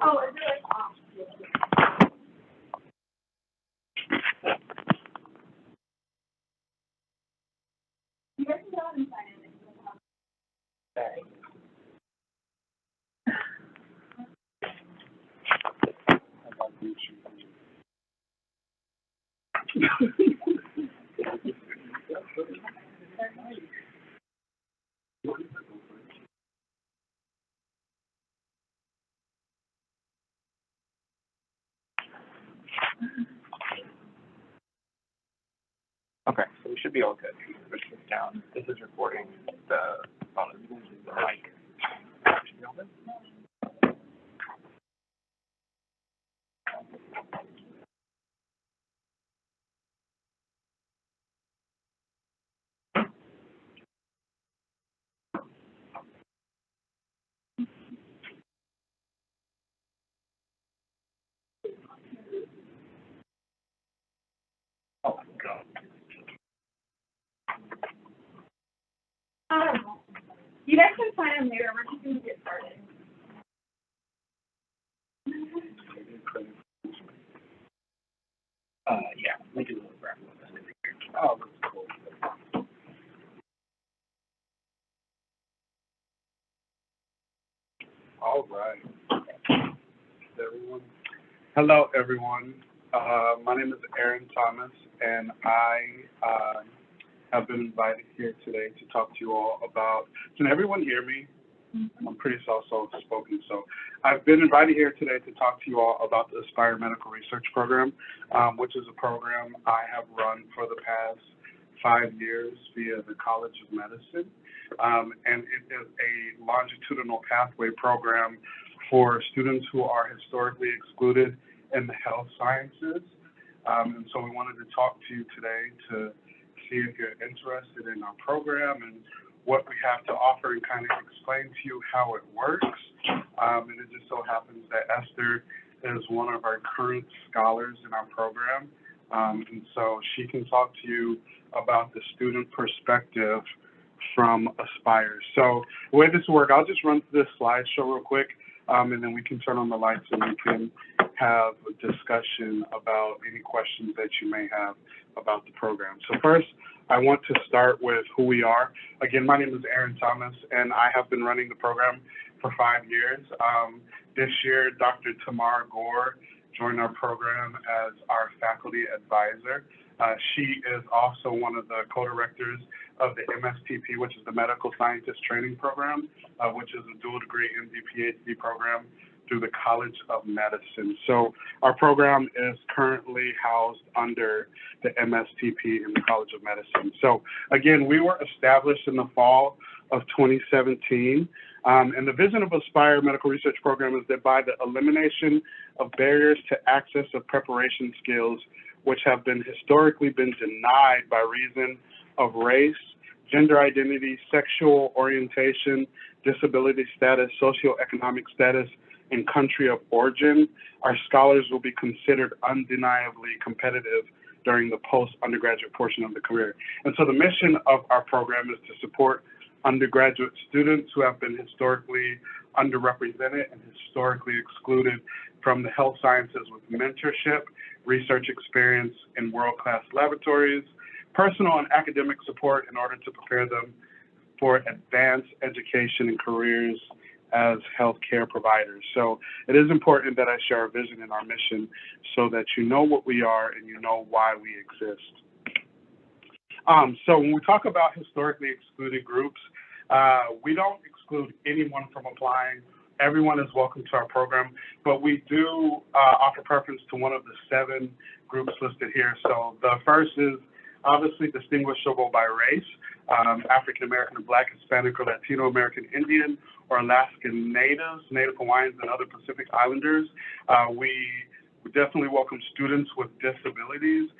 Oh, is it like off? You guys can go ahead and sign in. Sorry. Okay, so we should be all good. Push this down. This is recording the phone, the mic. Should be all good. Oh my God. You guys can sign in later. We're just going to get started. Yeah, we do a little graphic. Oh, that's cool. All right. Everyone. Hello, everyone. My name is Aaron Thomas, and I have been invited here today to talk to you all about. Can everyone hear me? I'm pretty soft-spoken, so I've been invited here today to talk to you all about the Aspire Medical Research Program, which is a program I have run for the past 5 years via the College of Medicine, and it is a longitudinal pathway program for students who are historically excluded in the health sciences, and so we wanted to talk to you today to see if you're interested in our program and what we have to offer and kind of explain to you how it works. And it just so happens that Esther is one of our current scholars in our program. And so she can talk to you about the student perspective from Aspire. So the way this will work, I'll just run through this slideshow real quick, and then we can turn on the lights and we can have a discussion about any questions that you may have about the program. So first, I want to start with who we are. Again, my name is Aaron Thomas, and I have been running the program for 5 years. This year, Dr. Tamar Gore joined our program as our faculty advisor. She is also one of the co-directors of the MSTP, which is the Medical Scientist Training Program, which is a dual degree MD PhD program through the College of Medicine. So our program is currently housed under the MSTP in the College of Medicine. So again, we were established in the fall of 2017. And the vision of Aspire Medical Research Program is that by the elimination of barriers to access of preparation skills, which have been historically been denied by reason of race, gender identity, sexual orientation, disability status, socioeconomic status, and country of origin, our scholars will be considered undeniably competitive during the post-undergraduate portion of the career. And so the mission of our program is to support undergraduate students who have been historically underrepresented and historically excluded from the health sciences with mentorship, research experience in world-class laboratories, personal and academic support in order to prepare them for advanced education and careers as healthcare providers. So it is important that I share our vision and our mission so that you know what we are and you know why we exist. So when we talk about historically excluded groups, we don't exclude anyone from applying. Everyone is welcome to our program, but we do offer preference to one of the 7 groups listed here. So the first is obviously distinguishable by race, African American or Black, Hispanic or Latino American Indian or Alaskan Natives, Native Hawaiians, and other Pacific Islanders. We definitely welcome students with disabilities,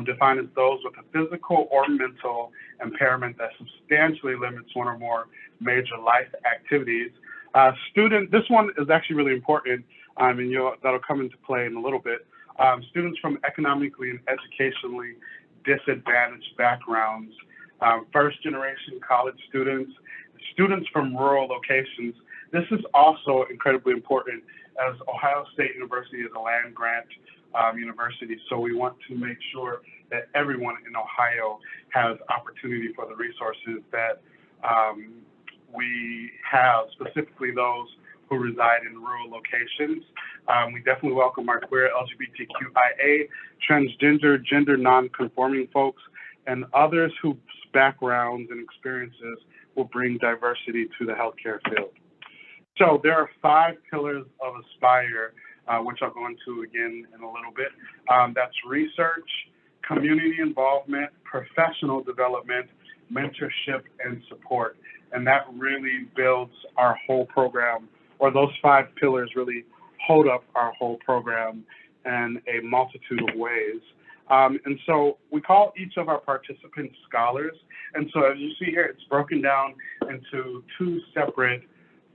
defined as those with a physical or mental impairment that substantially limits one or more major life activities. This one is actually really important, and that'll come into play in a little bit. Students from economically and educationally disadvantaged backgrounds, first-generation college students, students from rural locations. This is also incredibly important as Ohio State University is a land-grant university, so we want to make sure that everyone in Ohio has opportunity for the resources that we have, specifically those who reside in rural locations. We definitely welcome our queer, LGBTQIA, transgender, gender non-conforming folks, and others whose backgrounds and experiences will bring diversity to the healthcare field. So there are 5 pillars of Aspire, which I'll go into again in a little bit. That's research, community involvement, professional development, mentorship, and support. And that really builds our whole program, or those 5 pillars really hold up our whole program in a multitude of ways. And so we call each of our participants scholars. And so as you see here, it's broken down into 2 separate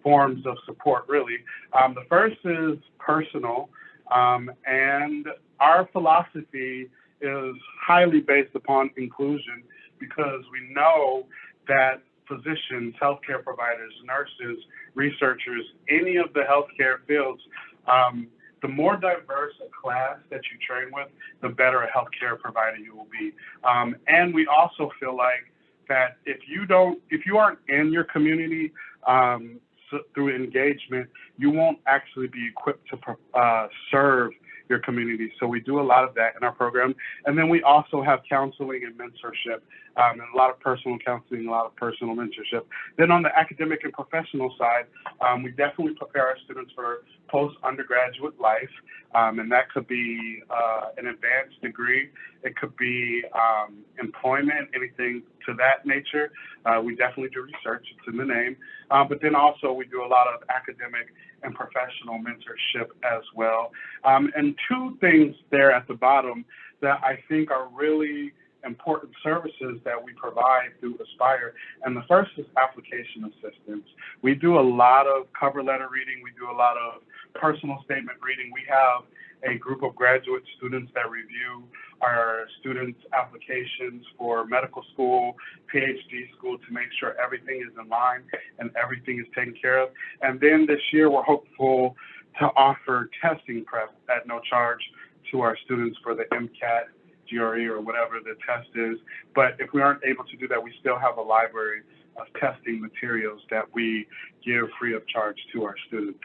forms of support, really. The first is personal, and our philosophy is highly based upon inclusion, because we know that physicians, healthcare providers, nurses, researchers, any of the healthcare fields, the more diverse a class that you train with, the better a healthcare provider you will be. And we also feel like that if you aren't in your community through engagement, you won't actually be equipped to serve your community. So we do a lot of that in our program. And then we also have counseling and mentorship, and a lot of personal counseling, a lot of personal mentorship. Then on the academic and professional side, we definitely prepare our students for post-undergraduate life, and that could be an advanced degree. It could be employment, anything to that nature. We definitely do research, it's in the name. But then also we do a lot of academic and professional mentorship as well. And 2 things there at the bottom that I think are really important services that we provide through Aspire. And the first is application assistance. We do a lot of cover letter reading. We do a lot of personal statement reading. We have a group of graduate students that review our students' applications for medical school, PhD school, to make sure everything is in line and everything is taken care of. And then this year, we're hopeful to offer testing prep at no charge to our students for the MCAT, GRE, or whatever the test is. But if we aren't able to do that, we still have a library of testing materials that we give free of charge to our students.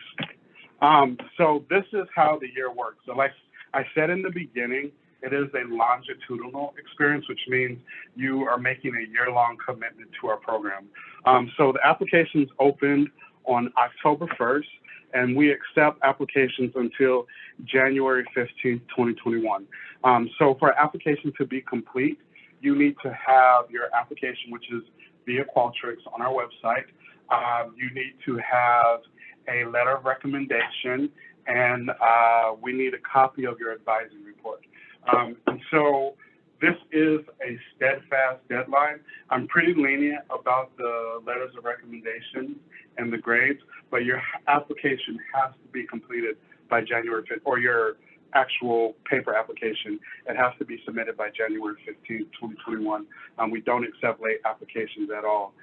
So this is how the year works. So like I said in the beginning, it is a longitudinal experience, which means you are making a year-long commitment to our program. So the applications opened on October 1st, and we accept applications until January 15th, 2021. So for application to be complete, you need to have your application, which is via Qualtrics on our website. You need to have a letter of recommendation, and we need a copy of your advising report. And so this is a steadfast deadline. I'm pretty lenient about the letters of recommendation and the grades, but your application has to be completed by January 5th, or your actual paper application. It has to be submitted by January 15th, 2021. We don't accept late applications at all.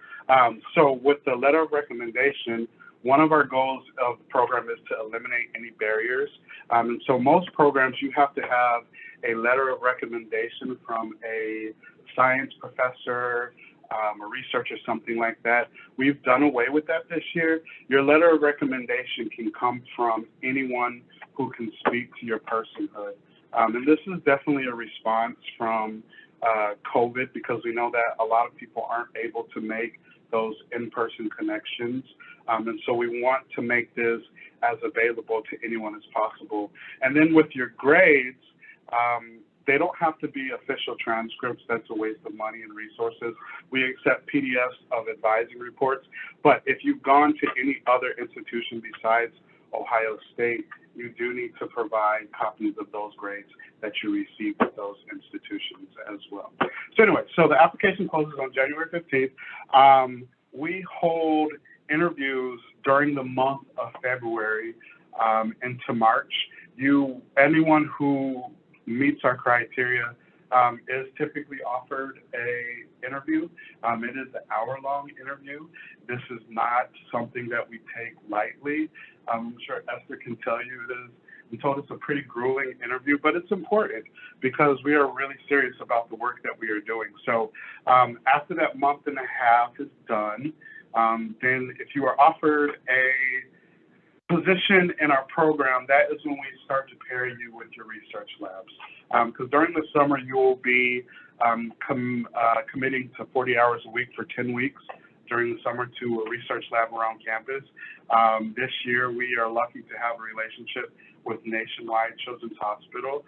So with the letter of recommendation, one of our goals of the program is to eliminate any barriers. And so most programs, you have to have a letter of recommendation from a science professor, a researcher, something like that. We've done away with that this year. Your letter of recommendation can come from anyone who can speak to your personhood. And this is definitely a response from COVID, because we know that a lot of people aren't able to make those in-person connections. And so we want to make this as available to anyone as possible. And then with your grades, they don't have to be official transcripts. That's a waste of money and resources. We accept PDFs of advising reports, but if you've gone to any other institution besides Ohio State, you do need to provide copies of those grades that you received at those institutions as well. So anyway, so the application closes on January 15th. We hold interviews during the month of February into March. Anyone who meets our criteria is typically offered a interview. It is an hour-long interview. This is not something that we take lightly. I'm sure Esther can tell you it is. We told it's a pretty grueling interview, but it's important because we are really serious about the work that we are doing. So after that month and a half is done, then if you are offered a position in our program, that is when we start to pair you with your research labs. Because during the summer, you will be committing to 40 hours a week for 10 weeks during the summer to a research lab around campus. This year, we are lucky to have a relationship with Nationwide Children's Hospital.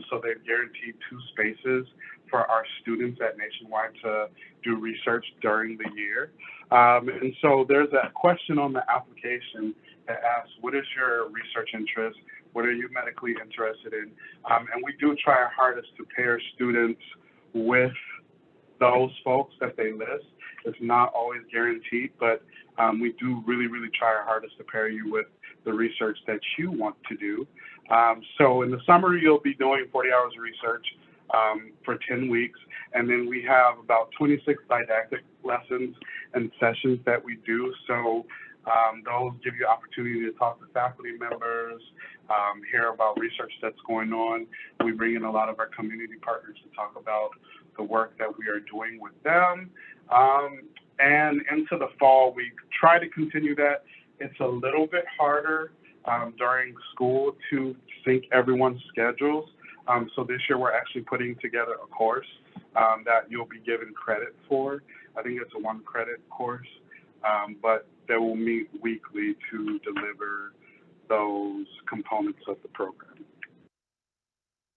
So they've guaranteed 2 spaces for our students at Nationwide to do research during the year. And so there's a question on the application that asks, what is your research interest? What are you medically interested in? And we do try our hardest to pair students with those folks that they list. It's not always guaranteed, but we do really, really try our hardest to pair you with the research that you want to do. So in the summer, you'll be doing 40 hours of research for 10 weeks, and then we have about 26 didactic lessons and sessions that we do. So those give you opportunity to talk to faculty members, hear about research that's going on. We bring in a lot of our community partners to talk about the work that we are doing with them. And into the fall, we try to continue that. It's a little bit harder during school to sync everyone's schedules. So this year, we're actually putting together a course that you'll be given credit for. I think it's a 1-credit course, but they will meet weekly to deliver those components of the program.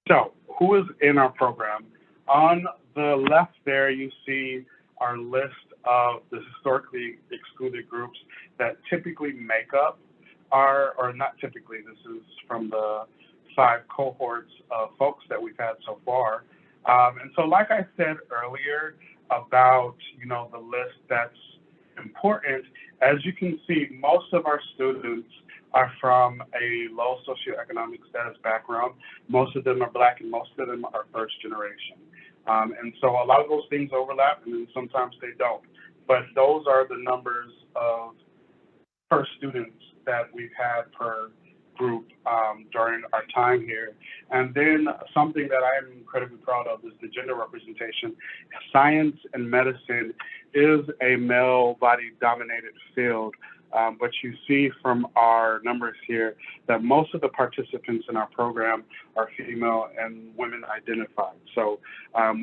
So who is in our program? On the left there, you see our list of the historically excluded groups that typically make up our, or not typically, this is from the 5 cohorts of folks that we've had so far. And so like I said earlier about, the list that's important, as you can see, most of our students are from a low socioeconomic status background. Most of them are Black and most of them are first generation. And so a lot of those things overlap and then sometimes they don't. But those are the numbers of first students that we've had per group during our time here. And then something that I am incredibly proud of is the gender representation. Science and medicine is a male body dominated field, but you see from our numbers here that most of the participants in our program are female and women identified. So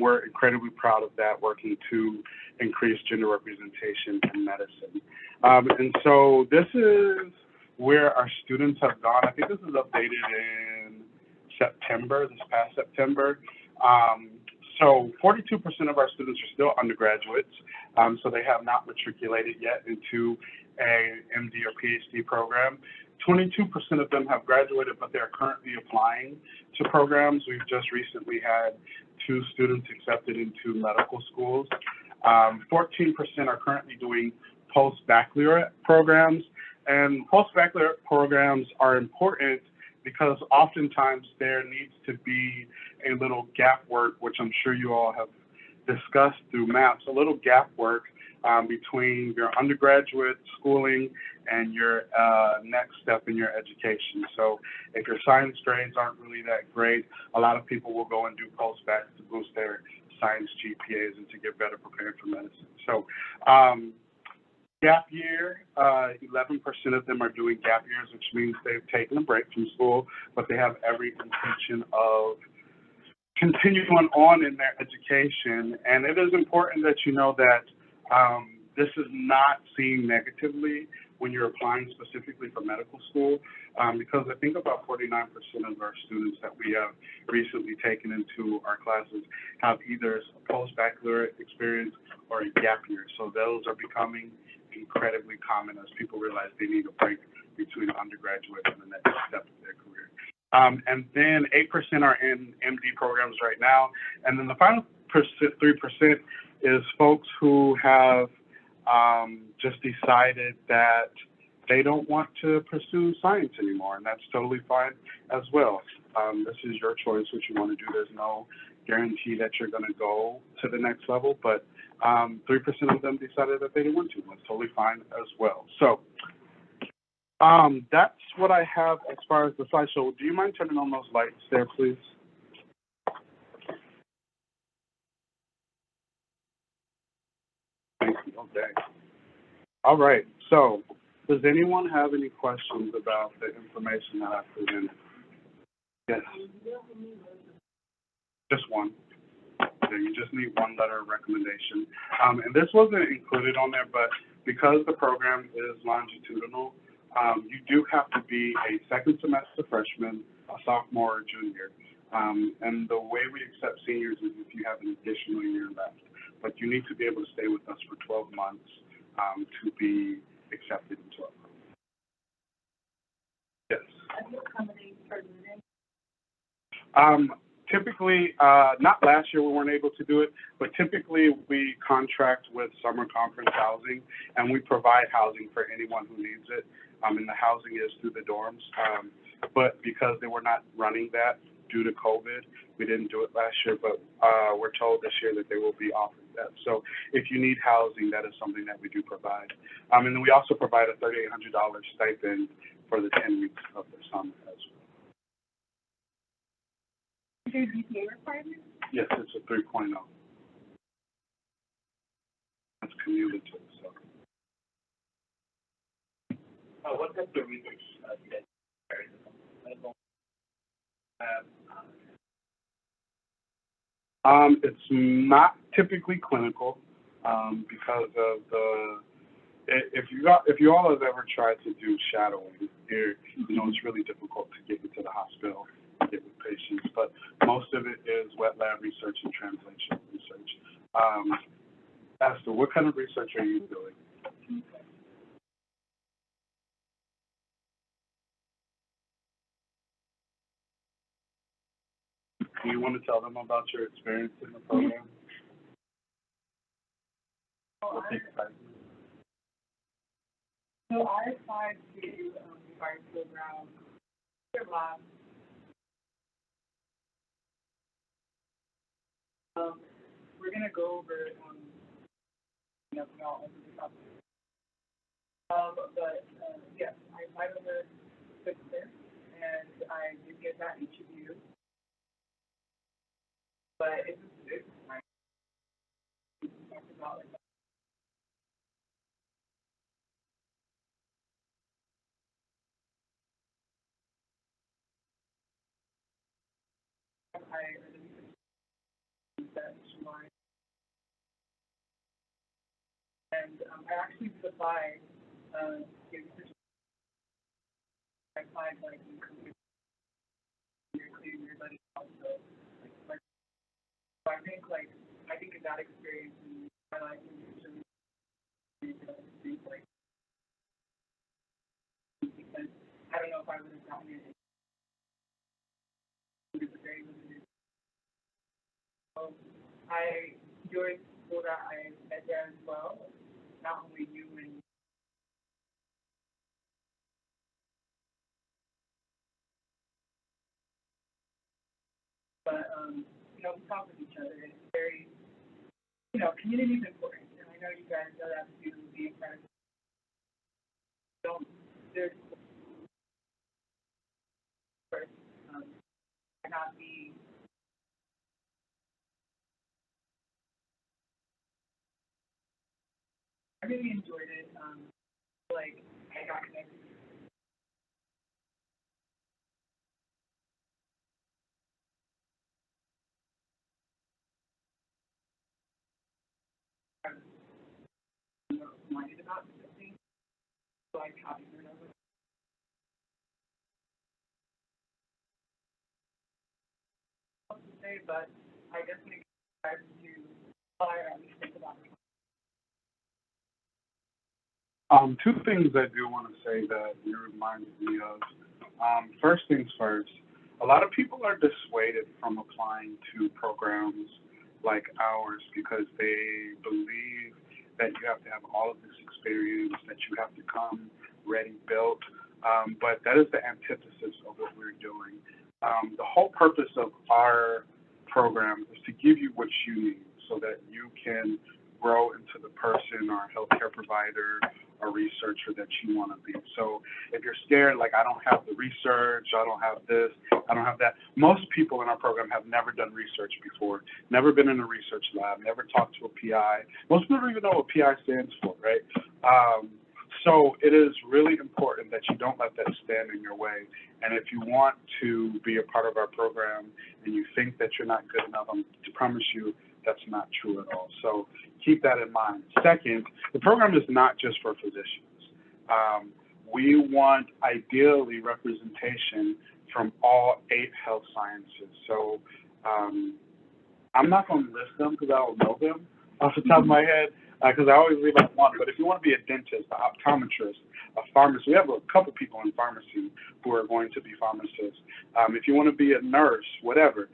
we're incredibly proud of that, working to increase gender representation in medicine. And so this is where our students have gone. I think this is updated in September, this past September. So 42% of our students are still undergraduates, so they have not matriculated yet into a MD or PhD program. 22% of them have graduated, but they're currently applying to programs. We've just recently had 2 students accepted into medical schools. 14% are currently doing post-baccalaureate programs. And post-baccalaureate programs are important because oftentimes there needs to be a little gap work, which I'm sure you all have discussed through MAPS, a little gap work between your undergraduate schooling and your next step in your education. So if your science grades aren't really that great, a lot of people will go and do post-bac to boost their science GPAs and to get better prepared for medicine. So gap year, 11% of them are doing gap years, which means they've taken a break from school, but they have every intention of continuing on in their education. And it is important that you know that this is not seen negatively when you're applying specifically for medical school, because I think about 49% of our students that we have recently taken into our classes have either a post-baccalaureate experience or a gap year. So those are becoming incredibly common as people realize they need a break between undergraduate and the next step of their career. And then 8% are in MD programs right now. And then the final 3% is folks who have just decided that they don't want to pursue science anymore, and that's totally fine as well. This is your choice, what you want to do. There's no guarantee that you're going to go to the next level, but 3% of them decided that they didn't want to. That's totally fine as well. So that's what I have as far as the slideshow. Do you mind turning on those lights there, please? Thank you. Okay. All right. So does anyone have any questions about the information that I presented? Yes. Just one. Okay, you just need one letter of recommendation. And this wasn't included on there, but because the program is longitudinal, you do have to be a second semester freshman, a sophomore, or junior. And the way we accept seniors is if you have an additional year left. But you need to be able to stay with us for 12 months to be accepted into our program. Yes. Typically, not last year we weren't able to do it, but typically we contract with summer conference housing, and we provide housing for anyone who needs it. And the housing is through the dorms. But because they were not running that due to COVID, we didn't do it last year, but we're told this year that they will be offering that. So if you need housing, that is something that we do provide. And then we also provide a $3,800 stipend for the 10 weeks of the summer as well. Is there GPA requirement? Yes, it's a 3.0. That's cumulative. So. What type of research you guys it's not typically clinical because of the. If you all have ever tried to do shadowing, it's really difficult to get into the hospital, get with patients. But most of it is wet lab research and translation research. Esther, what kind of research are you doing? Do you want to tell them about your experience in the program? So I applied to the art program last. We're gonna go over not over the topic. But yes, I applied over there, and I did get that interview. But it's nice to talk about it. And I actually applied, I applied like in career, but also like so I think in that experience in my life is really like because I don't know if I would have gotten it. It was very limited. So I during school that I met there as well, not only you and but we talk with each other. It's very community is important. And I know you guys know that to be in front of there's not be I really enjoyed it. Like I got connected. Minded about something, so I copied it over. To say, but I definitely try to fire at least think about it. Two things I do want to say that you reminded me of. First things first, a lot of people are dissuaded from applying to programs like ours because they believe that you have to have all of this experience, that you have to come ready built, but that is the antithesis of what we're doing. The whole purpose of our program is to give you what you need so that you can grow into the person or healthcare provider or researcher that you want to be. So if you're scared, like I don't have the research, I don't have this, I don't have that. Most people in our program have never done research before, never been in a research lab, never talked to a PI. Most people don't even know what PI stands for, right? So it is really important that you don't let that stand in your way. And if you want to be a part of our program and you think that you're not good enough, I promise you that's not true at all. So keep that in mind. Second, the program is not just for physicians. We want ideally representation from all 8 health sciences. So I'm not going to list them because I don't know them off the top of my head, because I always leave out one. But if you want to be a dentist, an optometrist, a pharmacist, we have a couple people in pharmacy who are going to be pharmacists. If you want to be a nurse, whatever,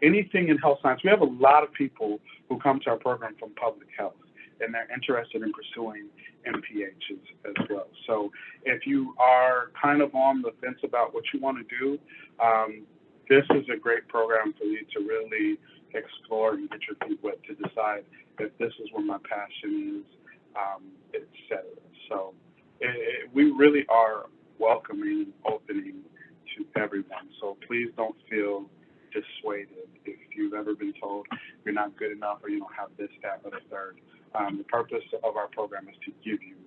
anything in health science, we have a lot of people who come to our program from public health, and they're interested in pursuing MPHs as well. So if you are kind of on the fence about what you want to do, this is a great program for you to really explore and get your feet wet to decide if this is where my passion is, et cetera. So we really are welcoming, opening to everyone. So please don't feel dissuaded if you've ever been told you're not good enough or you don't have this, that, or the third. The purpose of our program is to give you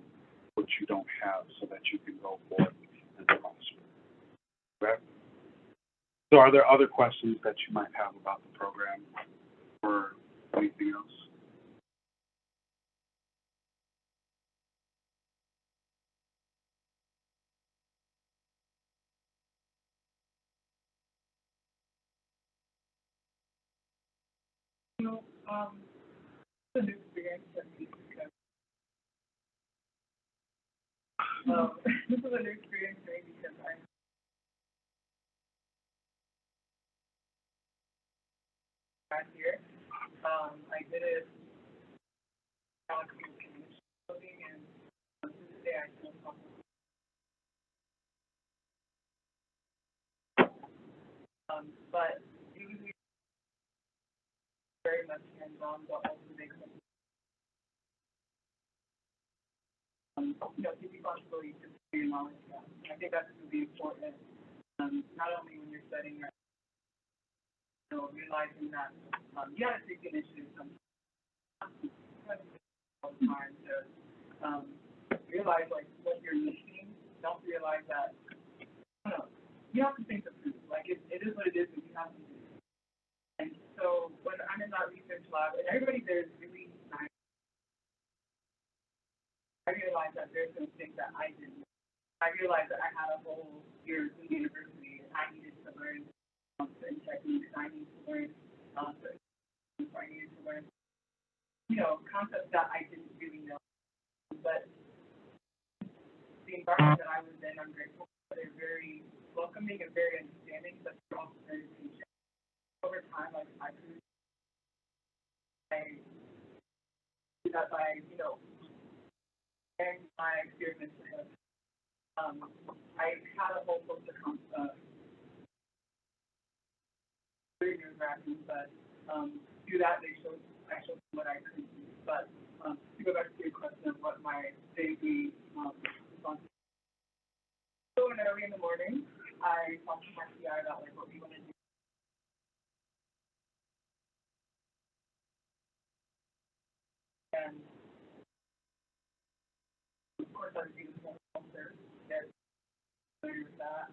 what you don't have so that you can go forth and prosper. Okay? So are there other questions that you might have about the program or anything else? You know, it's a new experience for me because, this is a new experience for me because I'm back here. I did it building and today I feel comfortable. But usually very much hands-on, but also makes them, give responsibility to your knowledge. I think that's really important, not only when you're studying, realizing that you have to take initiative sometimes all the time to realize like what you're missing. Don't realize that, I don't know, you have to think the truth. Like it is what it is, but you have to do it. And so when I'm in that research lab, and everybody there is really nice, I realized that there's some things that I didn't know. I realized that I had a whole year in university and I needed to learn certain techniques. I needed to learn certain things. I needed to learn, concepts that I didn't really know. But the environment that I was in, I'm grateful for. They're very welcoming and very understanding, but they're also very patient. Over time, like I do that by, sharing my experience with them. I had a whole host of very nerve-wracking, but through that I showed them what I could do. But to go back to your question of what my daily responsibility. So early in the morning, I talked to my PI about like what we want to do. And of course, I was doing some concert there with that.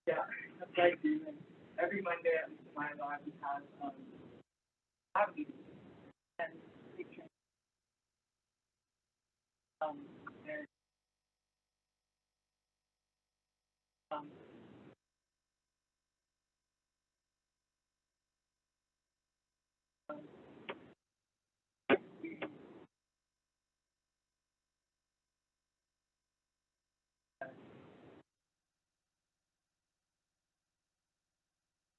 Yeah, that's what I do. And every Monday, at least in my lab, we have meetings and pictures. And um, we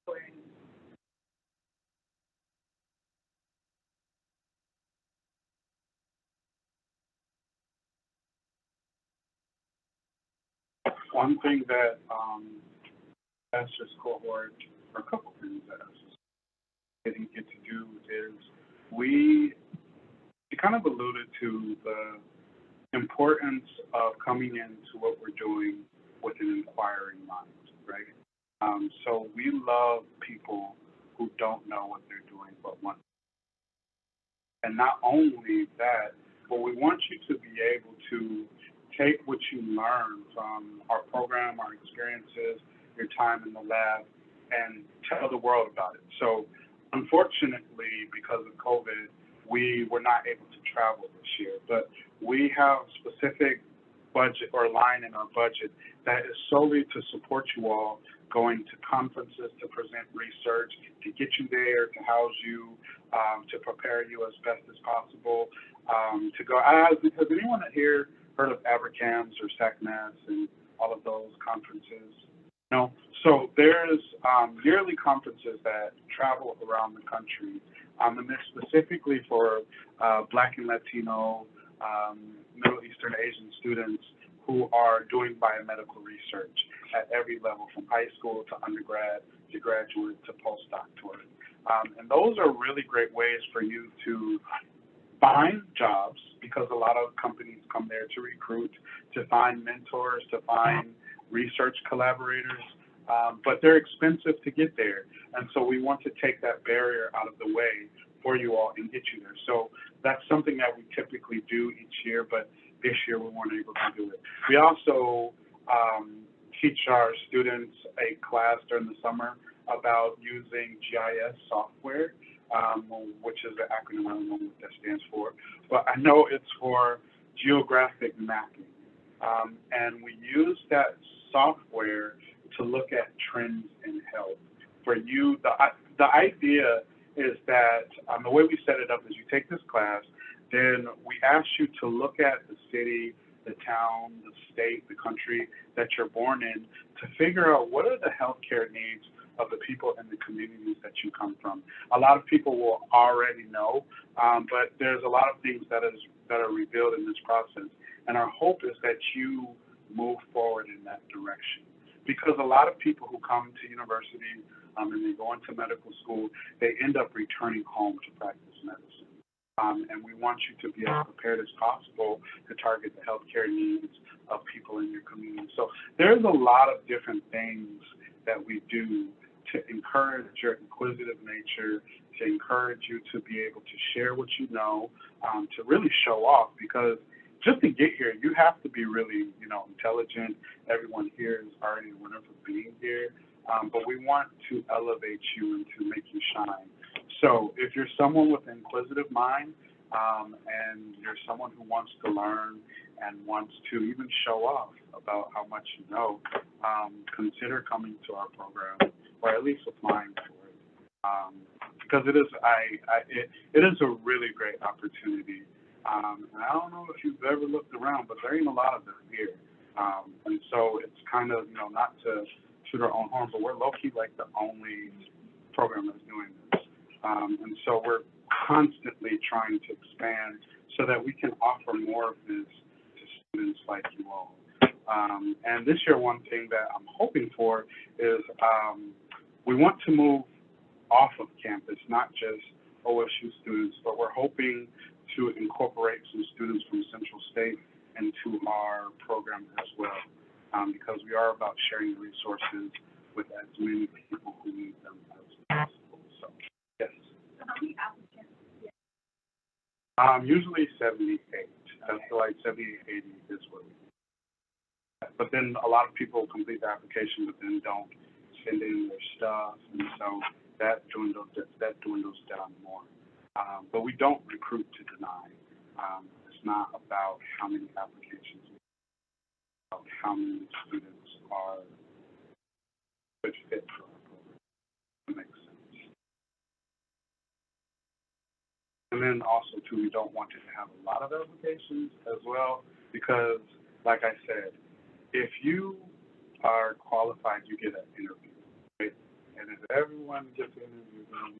going. One thing that Esther's cohort or a couple things that I didn't get to do is we kind of alluded to the importance of coming into what we're doing with an inquiring mind, right? So we love people who don't know what they're doing but want. And not only that, but we want you to be able to take what you learn from our program, our experiences, your time in the lab, and tell the world about it. So unfortunately, because of COVID, we were not able to travel this year, but we have specific budget or line in our budget that is solely to support you all going to conferences, to present research, to get you there, to house you, to prepare you as best as possible, to go. Has anyone here heard of ABRCAMS or SACNAS and all of those conferences? No? So there's yearly conferences that travel around the country, and they're specifically for Black and Latino, Middle Eastern Asian students who are doing biomedical research at every level, from high school to undergrad to graduate to postdoctorate. And those are really great ways for you to find jobs, because a lot of companies come there to recruit, to find mentors, to find research collaborators, but they're expensive to get there. And so we want to take that barrier out of the way for you all and get you there. So that's something that we typically do each year, but this year we weren't able to do it. We also teach our students a class during the summer about using GIS software, which is the acronym. I don't know what that stands for, but I know it's for geographic mapping. And we use that software to look at trends in health. For you, the idea is that the way we set it up is you take this class, then we ask you to look at the city, the town, the state, the country that you're born in, to figure out what are the healthcare needs of the people in the communities that you come from. A lot of people will already know, but there's a lot of things that are revealed in this process. And our hope is that you move forward in that direction. Because a lot of people who come to university and they go into medical school, they end up returning home to practice medicine. And we want you to be as prepared as possible to target the healthcare needs of people in your community. So there's a lot of different things that we do to encourage your inquisitive nature, to encourage you to be able to share what you know, to really show off, because just to get here, you have to be really, intelligent. Everyone here is already a winner for being here, but we want to elevate you and to make you shine. So if you're someone with an inquisitive mind, and you're someone who wants to learn and wants to even show off about how much you know, consider coming to our program, or at least applying for it, because it is a really great opportunity. And I don't know if you've ever looked around, but there ain't a lot of them here. And so it's kind of, not to shoot our own horn, but we're low-key like the only program that's doing this. And so we're constantly trying to expand so that we can offer more of this to students like you all. And this year, one thing that I'm hoping for is we want to move off of campus, not just OSU students, but we're hoping to incorporate some students from Central State into our program as well, because we are about sharing resources with as many people who need them as possible. So, yes. So how many applicants? Usually 78. That's like 78, 80 is what we do. But then a lot of people complete the application, but then don't send in their stuff, and so that dwindles down more. But we don't recruit to deny. It's not about how many applications, it's about how many students are good fit for our program. That makes sense. And then also, too, we don't want you to have a lot of applications as well, because, like I said, if you are qualified, you get an interview, right? And if everyone gets an interview, then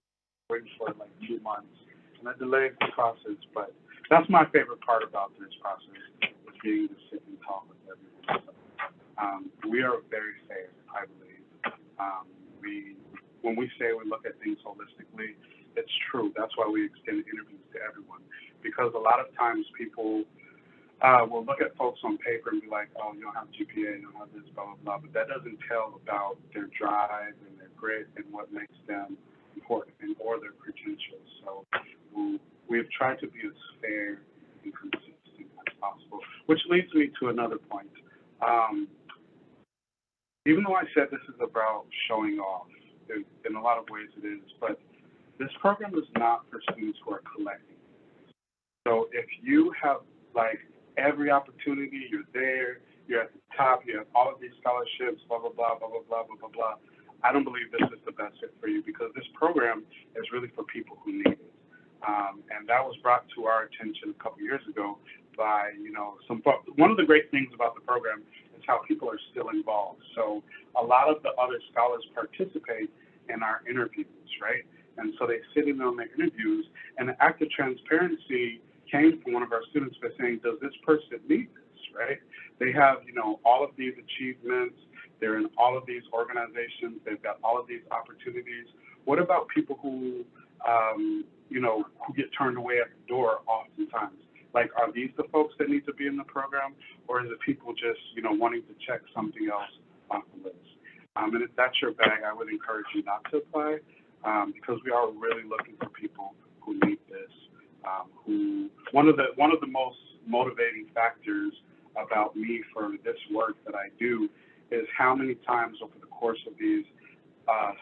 we're waiting for like 2 months, and that delays the process. But that's my favorite part about this process, is being to sit and talk with everyone. So, we are very fair, I believe. when we say we look at things holistically, it's true. That's why we extend interviews to everyone, because a lot of times people will look at folks on paper and be like, oh, you don't have GPA, you don't have this, blah, blah, blah, but that doesn't tell about their drive and their grit and what makes them important or their credentials. So we've tried to be as fair and consistent as possible, which leads me to another point. Even though I said this is about showing off, in a lot of ways it is, but this program is not for students who are collecting. So if you have, like, every opportunity, you're there, you're at the top, you have all of these scholarships, blah, blah, blah, blah, blah, blah, blah, blah, blah, I don't believe this is the best fit for you, because this program is really for people who need it. And that was brought to our attention a couple years ago by, one of the great things about the program is how people are still involved. So a lot of the other scholars participate in our interviews, right? And so they sit in on their interviews, and the act of transparency came from one of our students by saying, does this person need this, right? They have, all of these achievements, they're in all of these organizations, they've got all of these opportunities. What about people who, who get turned away at the door oftentimes? Like, are these the folks that need to be in the program, or is it people just, wanting to check something else off the list? And if that's your bag, I would encourage you not to apply, because we are really looking for people who need this. One of the most motivating factors about me for this work that I do is how many times over the course of these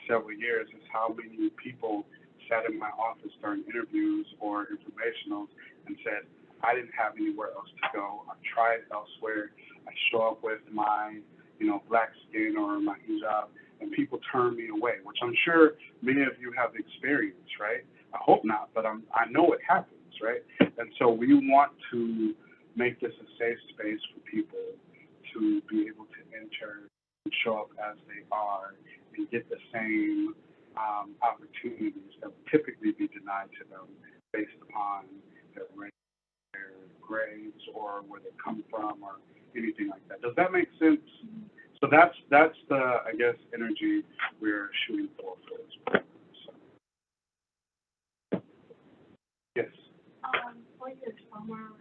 several years is how many people sat in my office during interviews or informationals and said, I didn't have anywhere else to go. I tried elsewhere. I show up with my, black skin or my hijab, and people turn me away, which I'm sure many of you have experienced, right? I hope not, but I know it happens, right? And so we want to make this a safe space for people to be able to enter and show up as they are and get the same opportunities that would typically be denied to them based upon their race, their grades, or where they come from, or anything like that. Does that make sense? So that's the, I guess, energy we're shooting for this program. So. Yes. For your summer,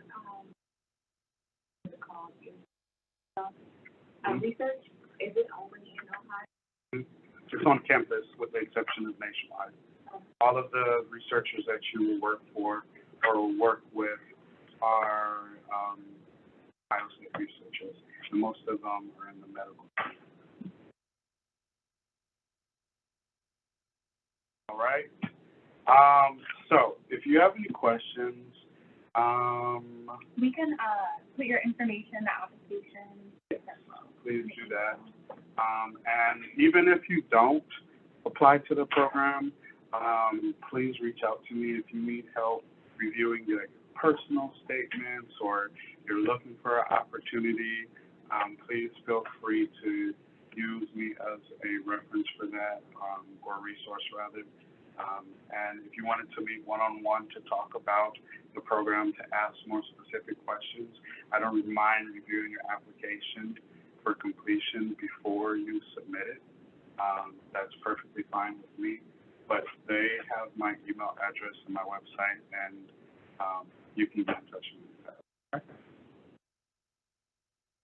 research, is it only in Ohio? It's on campus with the exception of nationwide. All of the researchers that you will work for or work with are Ohio State researchers, and most of them are in the medical field. All right. So if you have any questions, We can put your information, the application. please do that. And even if you don't apply to the program, please reach out to me if you need help reviewing your personal statements or you're looking for an opportunity. Please feel free to use me as a reference for that, or resource rather. And if you wanted to meet one-on-one to talk about the program, to ask more specific questions, I don't mind reviewing your application for completion before you submit it. That's perfectly fine with me. But they have my email address and my website, and you can get in touch with me with that. Okay?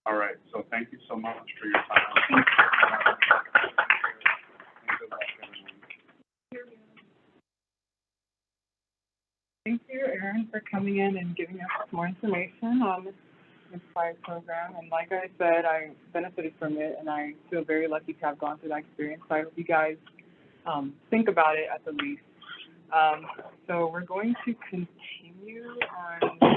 All right. So thank you so much for your time. Good luck, everyone. Thank you, Erin, for coming in and giving us more information on this Inspire program. And like I said, I benefited from it, and I feel very lucky to have gone through that experience. So I hope you guys think about it at the least. So we're going to continue on.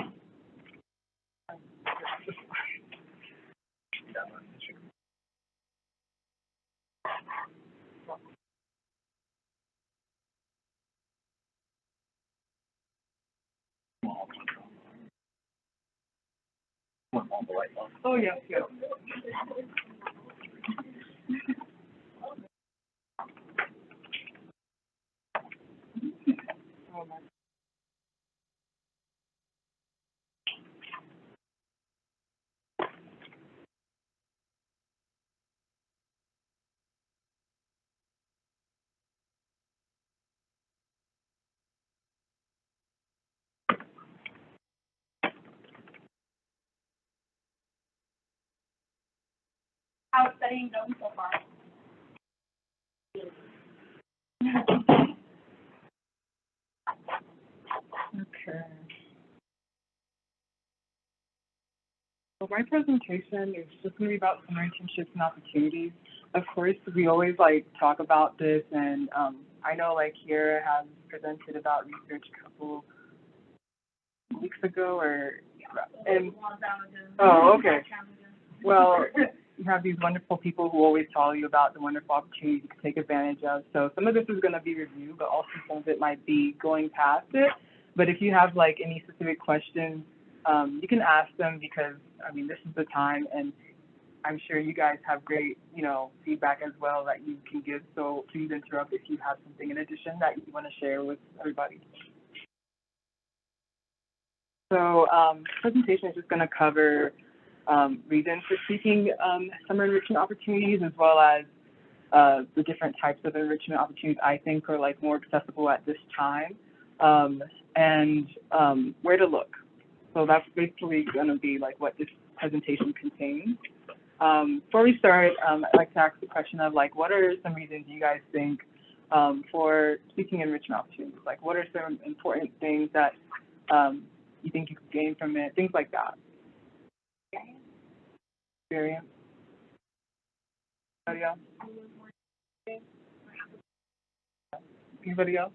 Oh, yes, yes. Oh, my How's studying going so far? Okay. So my presentation is just going to be about summer internships and opportunities. Of course, we always like talk about this, and I know like Kiera has presented about research a couple weeks ago, and oh, okay. Well, you have these wonderful people who always tell you about the wonderful opportunities you can take advantage of. So some of this is going to be review, but also some of it might be going past it. But if you have like any specific questions, you can ask them, because I mean this is the time, and I'm sure you guys have great, feedback as well that you can give. So please interrupt if you have something in addition that you want to share with everybody. So presentation is just going to cover reasons for seeking summer enrichment opportunities, as well as the different types of enrichment opportunities I think are like more accessible at this time, and where to look. So that's basically going to be like what this presentation contains. Before we start, I'd like to ask the question of like, what are some reasons you guys think for seeking enrichment opportunities? Like, what are some important things that you think you could gain from it? Things like that. Experience. Anybody else? Anybody else?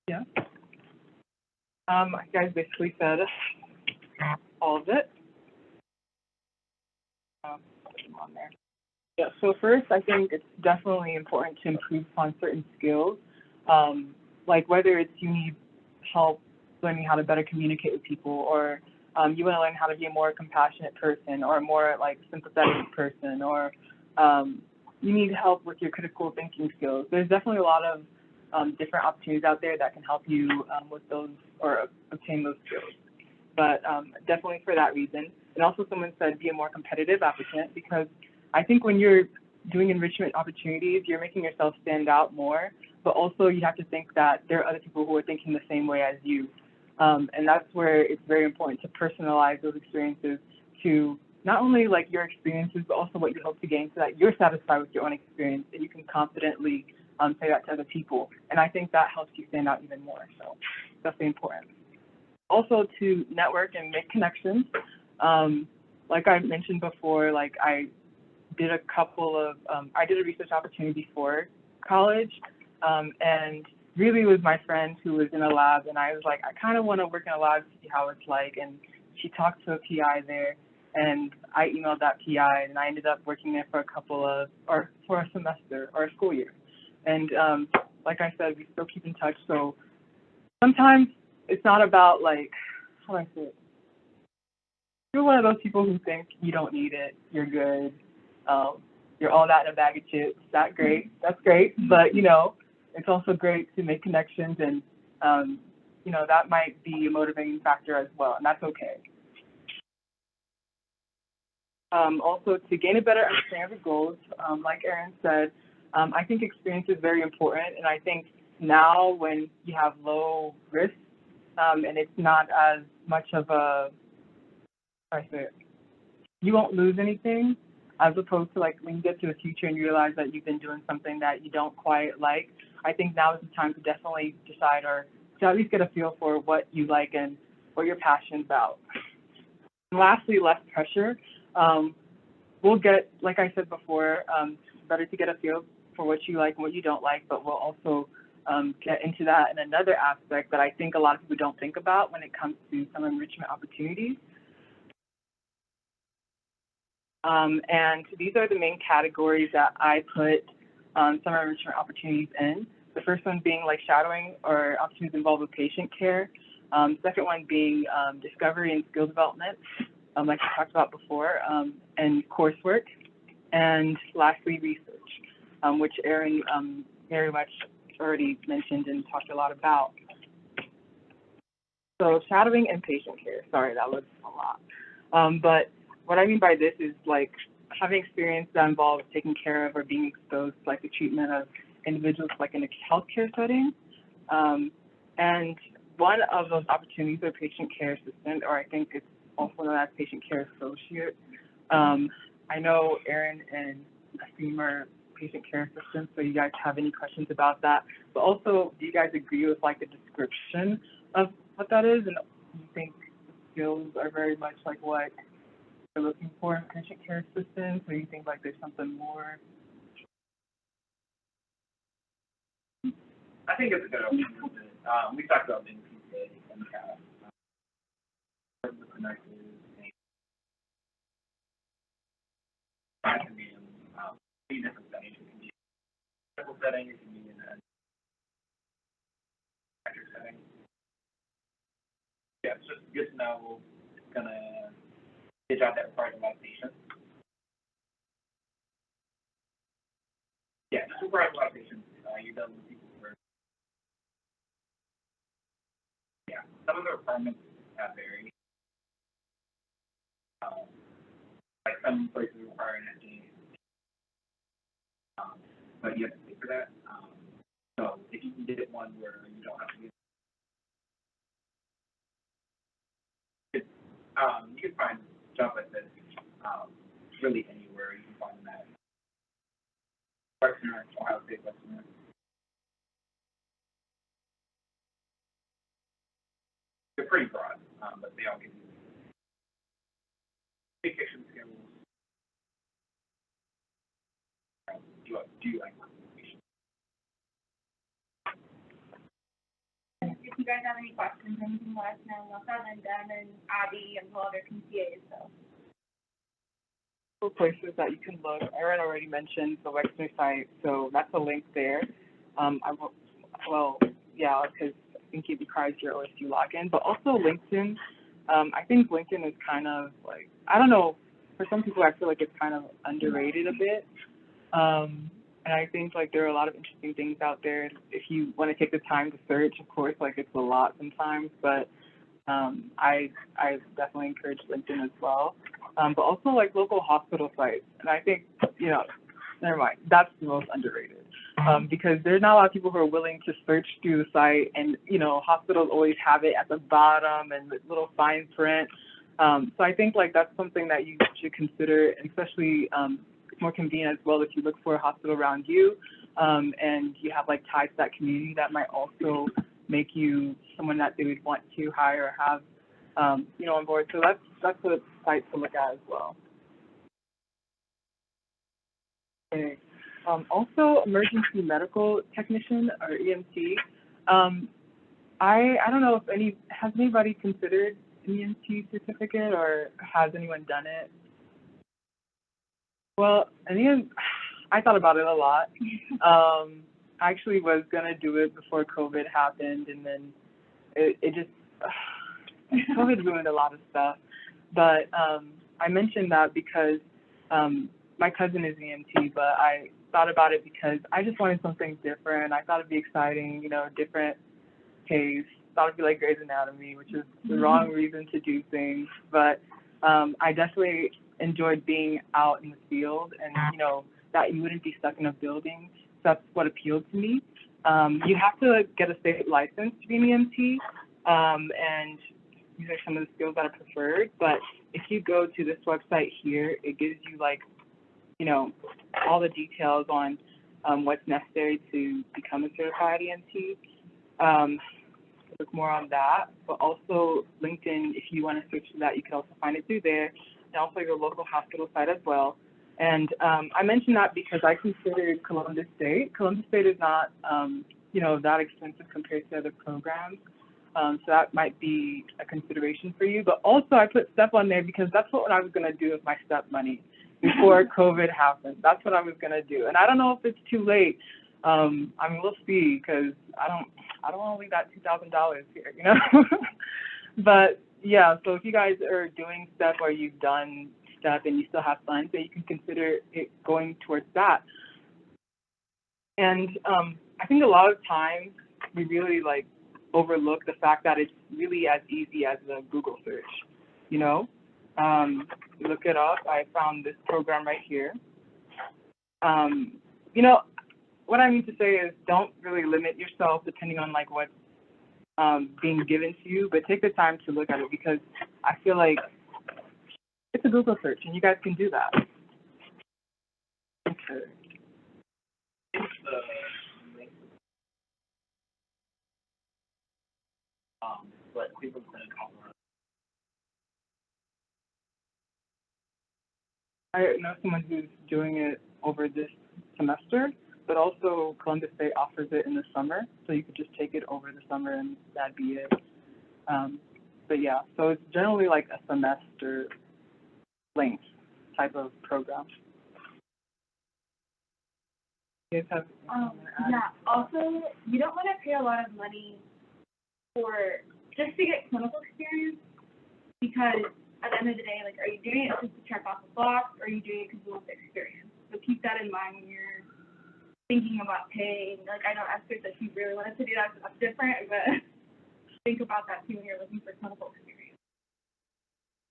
Yeah. You guys basically said all of it. On there. Yeah, so first, I think it's definitely important to improve upon certain skills, like whether it's you need help learning how to better communicate with people, or you want to learn how to be a more compassionate person, or a more like sympathetic person, or you need help with your critical thinking skills. There's definitely a lot of different opportunities out there that can help you with those, or obtain those skills. But definitely for that reason. And also someone said be a more competitive applicant, because I think when you're doing enrichment opportunities, you're making yourself stand out more, but also you have to think that there are other people who are thinking the same way as you. And that's where it's very important to personalize those experiences to not only like your experiences, but also what you hope to gain, so that you're satisfied with your own experience and you can confidently say that to other people. And I think that helps you stand out even more. So that's definitely important. Also to network and make connections. Like I mentioned before, like I did a couple of, I did a research opportunity before college, and really it was my friend who was in a lab, and I was like, I kind of want to work in a lab to see how it's like, and she talked to a PI there, and I emailed that PI, and I ended up working there for for a semester, or a school year. And like I said, we still keep in touch, so sometimes it's not about like, how do I say it? You're one of those people who think you don't need it, you're good, you're all that in a bag of chips. That's great, but it's also great to make connections, and that might be a motivating factor as well, and that's okay. Also, to gain a better understanding of the goals, like Erin said, I think experience is very important, and I think now when you have low risk, and it's not as much of a, you won't lose anything, as opposed to like when you get to the future and you realize that you've been doing something that you don't quite like. I think now is the time to definitely decide, or to at least get a feel for what you like and what you're passionate about. And lastly, less pressure. We'll get, like I said before, better to get a feel for what you like and what you don't like, but we'll also get into that in another aspect that I think a lot of people don't think about when it comes to some enrichment opportunities. And these are the main categories that I put summer enrichment opportunities in. The first one being like shadowing or opportunities involved with patient care. Second one being discovery and skill development, like we talked about before, and coursework. And lastly, research, which Erin very much already mentioned and talked a lot about. So shadowing and patient care, sorry, that was a lot. But what I mean by this is like having experience that involves taking care of or being exposed to like the treatment of individuals like in a healthcare setting. And one of those opportunities are patient care assistant, or I think it's also known as patient care associate. I know Erin and Asim are patient care assistants, so you guys have any questions about that? But also, do you guys agree with like the description of what that is, and do you think the skills are very much like what they're looking for in patient care assistants, or do you think like there's something more? I think it's a good option. We talked about being PCA in the past. The connectors and that can be in many different settings. It can be in a medical setting, it can be in a actor setting. Yeah, it's just good to know it's gonna be a job that requires a lot of patience. Yeah, just requires a lot of patience. You're dealing with people who are, yeah, some of the requirements vary. Like some places require an FDA, but you have to pay for that. So if you can get one where you don't have to use it, you can find jobs like this really anywhere. You can find them at Westerner, Ohio State Westerner. They're pretty broad, but they all give you communication skills. Do you like communication? If you guys have any questions, anything, let us know. We'll have them and Abby and the other PCAs, so. Places that you can look. Erin already mentioned the Wexner site, so that's a link there. Because I think it requires your OSU login, but also LinkedIn. I think LinkedIn is kind of like, I don't know, for some people I feel like it's kind of underrated a bit. And I think like there are a lot of interesting things out there. If you want to take the time to search, of course, like it's a lot sometimes, but I definitely encourage LinkedIn as well. But also like local hospital sites. And I think, never mind, that's the most underrated. Because there's not a lot of people who are willing to search through the site, and, hospitals always have it at the bottom and the little fine print. So I think like that's something that you should consider, and especially it's more convenient as well if you look for a hospital around you, and you have like ties to that community that might also make you someone that they would want to hire or have, on board. So that's a site to look at as well. Okay. Also, emergency medical technician or EMT. I don't know if has anybody considered an EMT certificate, or has anyone done it? Well, I thought about it a lot. I actually was gonna do it before COVID happened, and then it just COVID ruined a lot of stuff. But I mentioned that because my cousin is EMT, but I thought about it because I just wanted something different. I thought it'd be exciting, different case. Thought it'd be like Grey's Anatomy, which is the wrong reason to do things. But I definitely enjoyed being out in the field, and that you wouldn't be stuck in a building. So that's what appealed to me. You have to get a state license to be an EMT, and these are some of the skills that are preferred. But if you go to this website here, it gives you all the details on what's necessary to become a certified EMT. Look more on that, but also LinkedIn, if you want to search for that, you can also find it through there, and also your local hospital site as well. And I mention that because I considered Columbus State. Columbus State is not, that expensive compared to other programs. So that might be a consideration for you. But also I put STEP on there because that's what I was going to do with my STEP money before COVID happened. That's what I was going to do. And I don't know if it's too late. We'll see, because I don't want to leave that $2,000 here, But yeah, so if you guys are doing STEP or you've done STEP and you still have funds, then you can consider it going towards that. And I think a lot of times we really overlook the fact that it's really as easy as a Google search. Look it up. I found this program right here. What I mean to say is don't really limit yourself depending on what's being given to you, but take the time to look at it because I feel like it's a Google search and you guys can do that. Okay. It's the link, what Cleveland Clinic Colorado. I know someone who's doing it over this semester, but also Columbus State offers it in the summer, so you could just take it over the summer and that'd be it. But yeah, so it's generally like a semester length type of program. You guys have anything to add? Yeah, also, you don't want to pay a lot of money for, just to get clinical experience, because at the end of the day, like, are you doing it just to check off the box, or are you doing it because you want the experience? So keep that in mind when you're thinking about paying. Like, I know Esther said she really wanted to do that, so that's different, but think about that too when you're looking for clinical experience.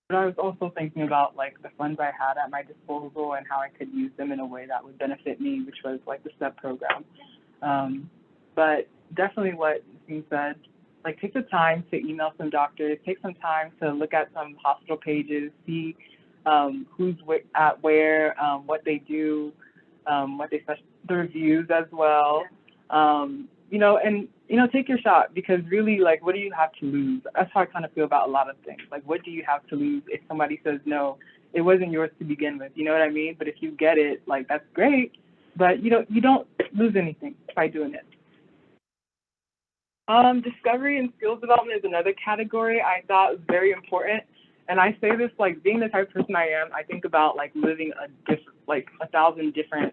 But I was also thinking about like the funds I had at my disposal and how I could use them in a way that would benefit me, which was like the STEP program. But definitely what you said, like take the time to email some doctors, take some time to look at some hospital pages, see who's at where, what they do, what they the reviews as well. You know, and, you know, take your shot because really, like, what do you have to lose? That's how I kind of feel about a lot of things. Like, what do you have to lose if somebody says, no, it wasn't yours to begin with? You know what I mean? But if you get it, like, that's great. But, you know, you don't lose anything by doing it. Discovery and skills development is another category I thought was very important. And I say this, like, being the type of person I am, I think about, like, living like 1,000 different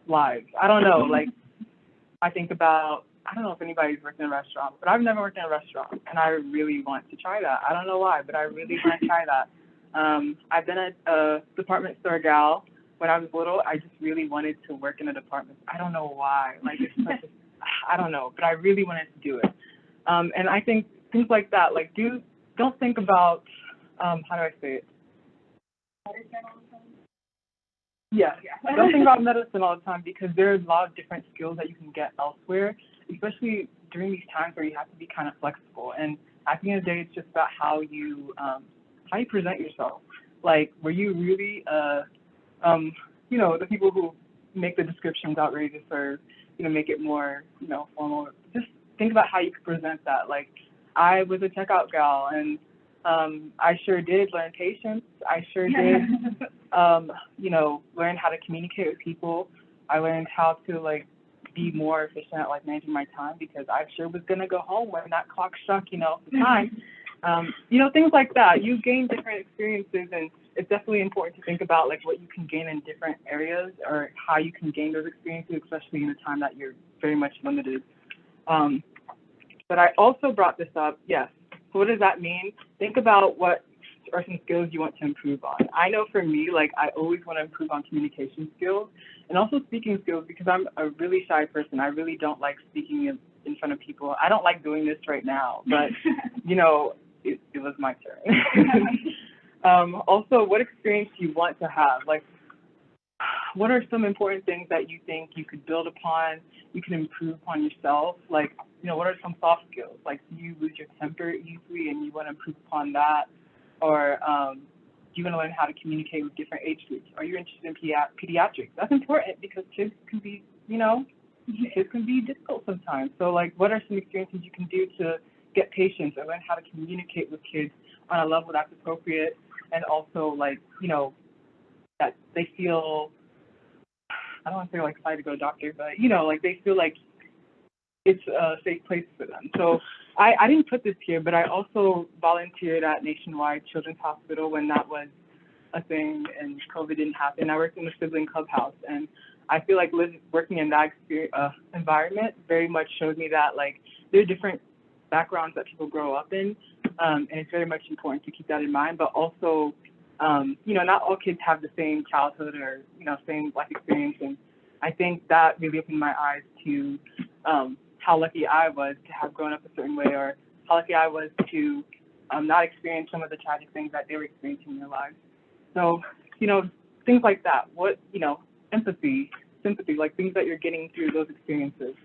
lives. I don't know, like, I think about, I don't know if anybody's worked in a restaurant, but I've never worked in a restaurant, and I really want to try that. I don't know why, but I really want to try that. I've been a department store gal when I was little. I just really wanted to work in a department. I don't know why. Like, it's such a, I don't know, but I really wanted to do it. And I think things like that, like, don't think about, how do I say it? Yeah, don't think about medicine all the time because there's a lot of different skills that you can get elsewhere, especially during these times where you have to be kind of flexible. And at the end of the day, it's just about how you present yourself. Like, were you really, you know, the people who make the descriptions outrageous or, you know, make it more, you know, formal. Just think about how you could present that. Like, I was a checkout gal, and I sure did learn patience. I sure did, you know, learn how to communicate with people. I learned how to, like, be more efficient at, like, managing my time because I sure was going to go home when that clock struck, you know, the time. You know, things like that. You gain different experiences, and it's definitely important to think about, like, what you can gain in different areas or how you can gain those experiences, especially in a time that you're very much limited. But I also brought this up, yes. So what does that mean? Think about what are some skills you want to improve on. I know for me, like, I always want to improve on communication skills and also speaking skills because I'm a really shy person. I really don't like speaking in front of people. I don't like doing this right now, but, you know, it was my turn. Also, what experience do you want to have? Like, what are some important things that you think you could build upon, you can improve upon yourself? Like, you know, what are some soft skills? Like, do you lose your temper easily and you want to improve upon that? Or do you want to learn how to communicate with different age groups? Are you interested in pediatrics? That's important because kids can be, you know, kids can be difficult sometimes. So, like, what are some experiences you can do to get patience or learn how to communicate with kids on a level that's appropriate and also, like, you know, that they feel, I don't want to say, like, excited to go to the doctor, but, you know, like, they feel like it's a safe place for them. So I didn't put this here, but I also volunteered at Nationwide Children's Hospital when that was a thing and COVID didn't happen. I worked in the sibling clubhouse, and I feel like working in that environment very much showed me that, like, there are different backgrounds that people grow up in, and it's very much important to keep that in mind, but also, you know, not all kids have the same childhood or, you know, same life experience, and I think that really opened my eyes to how lucky I was to have grown up a certain way, or how lucky I was to not experience some of the tragic things that they were experiencing in their lives. So, you know, things like that. What, you know, empathy, sympathy, like things that you're getting through those experiences.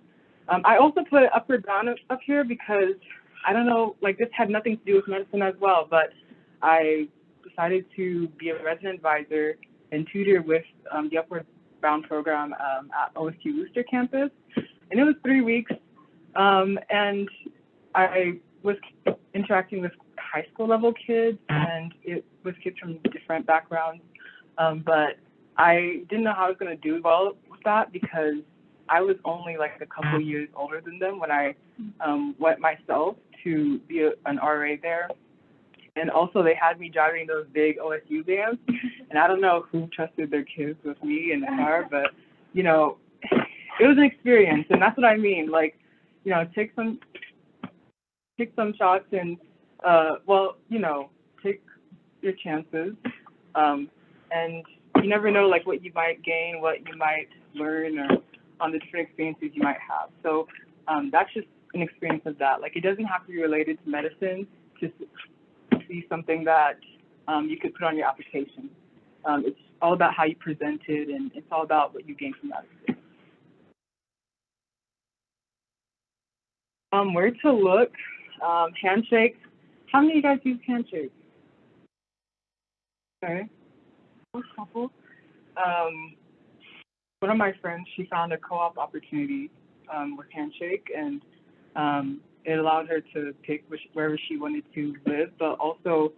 I also put upward bound up here because I don't know, like this had nothing to do with medicine as well, but I decided to be a resident advisor and tutor with the Upward Bound program at OSU Worcester campus. And it was 3 weeks, and I was interacting with high school level kids, and it was kids from different backgrounds, but I didn't know how I was going to do well with that because I was only like a couple years older than them when I went myself to be an RA there. And also they had me driving those big OSU vans, and I don't know who trusted their kids with me in the car, but, you know, it was an experience, and that's what I mean. Like, you know, take some shots and, well, you know, take your chances, and you never know, like, what you might gain, what you might learn, or on the different experiences you might have. So that's just an experience of that. Like, it doesn't have to be related to medicine to be something that you could put on your application. It's all about how you present it, and it's all about what you gain from that experience. Where to look, handshakes. How many of you guys use handshakes? Okay, a couple. One of my friends, she found a co-op opportunity with Handshake, and it allowed her to pick wherever she wanted to live, but also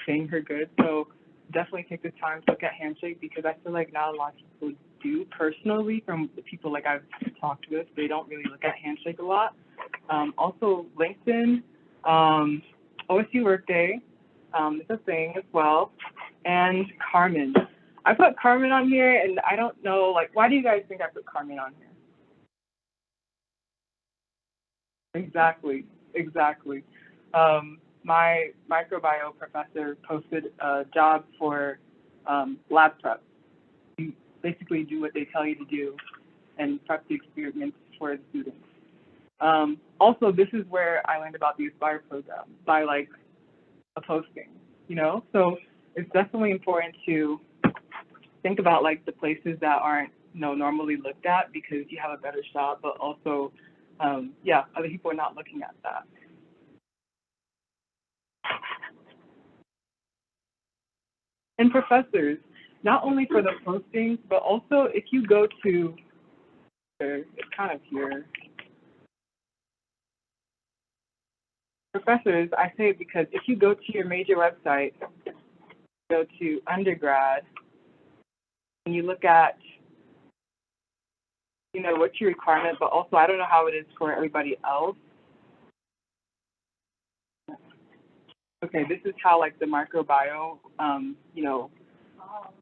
paying her good. So definitely take the time to look at Handshake, because I feel like not a lot of people do. Personally, from the people like I've talked with, they don't really look at Handshake a lot. Also LinkedIn, OSU Workday, it's a thing as well, and Carmen. I put Carmen on here, and I don't know, like, why do you guys think I put Carmen on here? Exactly. My microbiome professor posted a job for lab prep. You basically do what they tell you to do and prep the experiments for the students. Also, this is where I learned about the Aspire program, by like a posting, you know? So it's definitely important to think about like the places that aren't, you know, normally looked at, because you have a better shot, but also, yeah, other people are not looking at that. And professors, not only for the postings, but also if you go to, it's kind of here. Professors, I say it because if you go to your major website, go to undergrad, and you look at, you know, what's your requirement, but also I don't know how it is for everybody else. Okay, this is how like the microbiome, you know,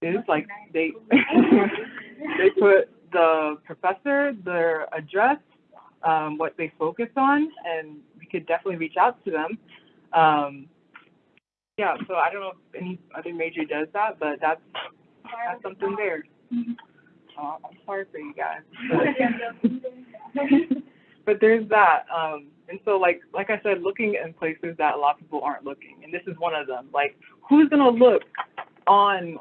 is like they they put the professor, their address, what they focus on, and we could definitely reach out to them. Yeah, so I don't know if any other major does that, but that's something there. I'm sorry for you guys. But there's that. And so like I said, looking in places that a lot of people aren't looking, and this is one of them. Like, who's gonna look on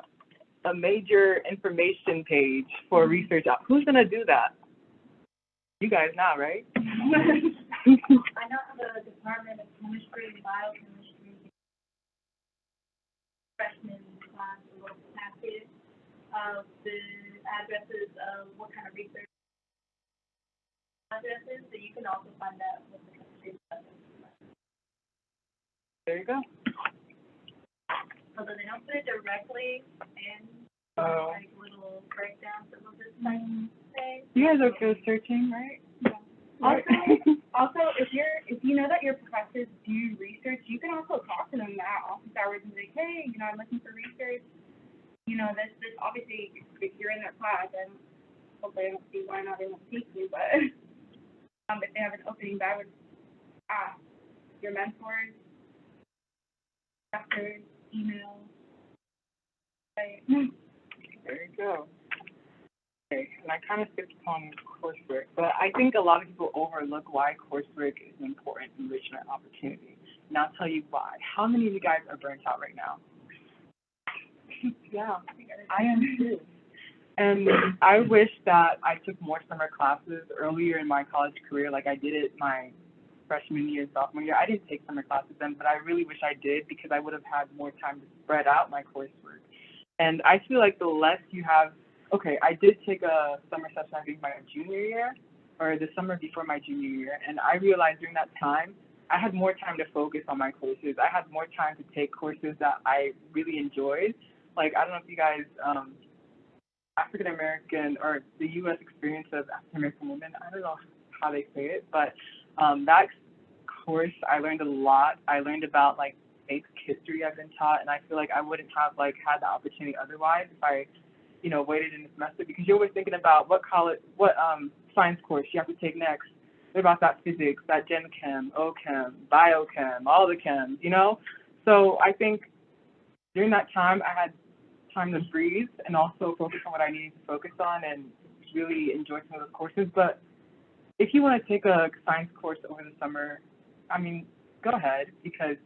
a major information page for research out? Who's gonna do that? You guys now, right? I know the Department of Chemistry and Biochemistry freshman class will pass it the addresses of what kind of research addresses, so you can also find that with the chemistry addresses. There you go. Although they don't put it directly in like little breakdowns of what this type say. You guys are good searching, right? Yeah. Also, if you know that your professors do research, you can also talk to them at office hours and say, hey, you know, I'm looking for research. You know, this obviously, if you're in their class, and hopefully I don't see why not they won't teach you, but if they have an opening, I would ask your mentors, professors, email. Right. There you go. Okay, and I kind of skipped upon coursework, but I think a lot of people overlook why coursework is an important enrichment opportunity. And I'll tell you why. How many of you guys are burnt out right now? Yeah, I am too. And I wish that I took more summer classes earlier in my college career, like I did it my freshman year and sophomore year, I didn't take summer classes then, but I really wish I did because I would have had more time to spread out my coursework. And I feel like the less you have, okay, I did take a summer session, I think my junior year, or the summer before my junior year, and I realized during that time, I had more time to focus on my courses. I had more time to take courses that I really enjoyed. Like, I don't know if you guys, African American, or the U.S. experience of African American women, I don't know how they say it, but that course, I learned a lot. I learned about, like, basic history I've been taught, and I feel like I wouldn't have, like, had the opportunity otherwise if I, you know, waited in the semester, because you're always thinking about what science course you have to take next. What about that physics, that gen chem, OChem, biochem, all the chems, you know? So I think during that time, I had time to breathe and also focus on what I needed to focus on and really enjoy some of those courses. But if you want to take a science course over the summer, I mean, go ahead, because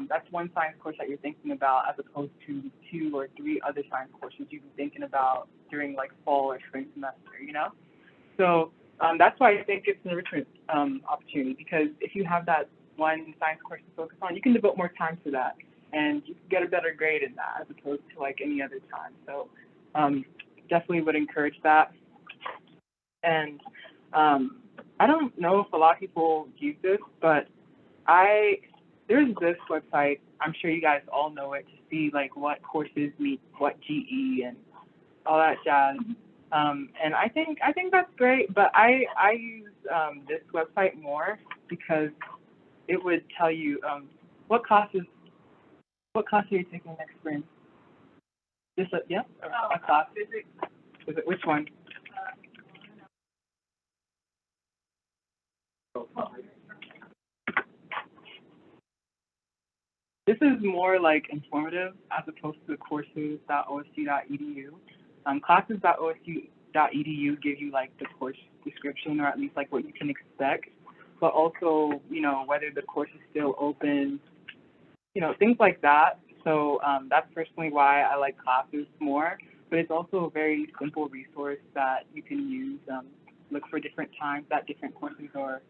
that's one science course that you're thinking about as opposed to 2 or 3 other science courses you've been thinking about during, like, fall or spring semester, you know? So that's why I think it's an enrichment opportunity, because if you have that one science course to focus on, you can devote more time to that, and you can get a better grade in that as opposed to, like, any other time. So definitely would encourage that. And I don't know if a lot of people use this, but there's this website, I'm sure you guys all know it, to see, like, what courses meet what GE and all that jazz. And I think that's great, but I use this website more because it would tell you what class are you taking next spring? Just a class. Physics. Is it, which one? This is more like informative as opposed to courses.osc.edu. Classes.osc.edu give you, like, the course description, or at least, like, what you can expect, but also, you know, whether the course is still open, you know, things like that. So that's personally why I like Classes more, but it's also a very simple resource that you can use. Look for different times that different courses are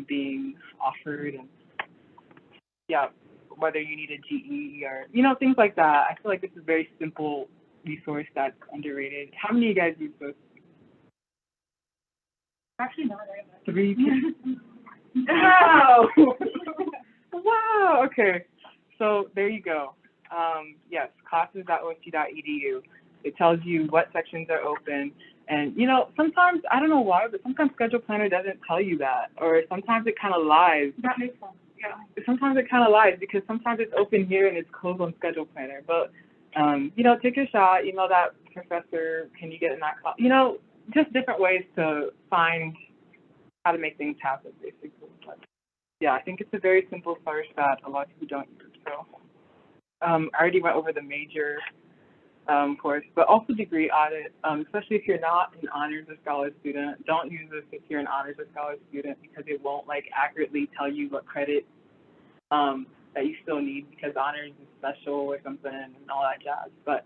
being offered, and yeah, whether you need a GE or, you know, things like that. I feel like this is a very simple resource that's underrated. How many of you guys use this? Actually, not very much. 3 people? Wow! Wow, okay. So there you go. Yes, classes.osc.edu. It tells you what sections are open. And, you know, sometimes, I don't know why, but sometimes Schedule Planner doesn't tell you that. Or sometimes it kind of lies. That makes sense. Yeah. Sometimes it kind of lies, because sometimes it's open here and it's closed on Schedule Planner. But, you know, take your shot, email that professor, can you get in that class? You know, just different ways to find how to make things happen, basically. But, yeah, I think it's a very simple source that a lot of people don't use. So I already went over the major course, but also degree audit, especially if you're not an honors or scholar student. Don't use this if you're an honors or scholar student, because it won't, like, accurately tell you what credit that you still need, because honors is special or something and all that jazz. But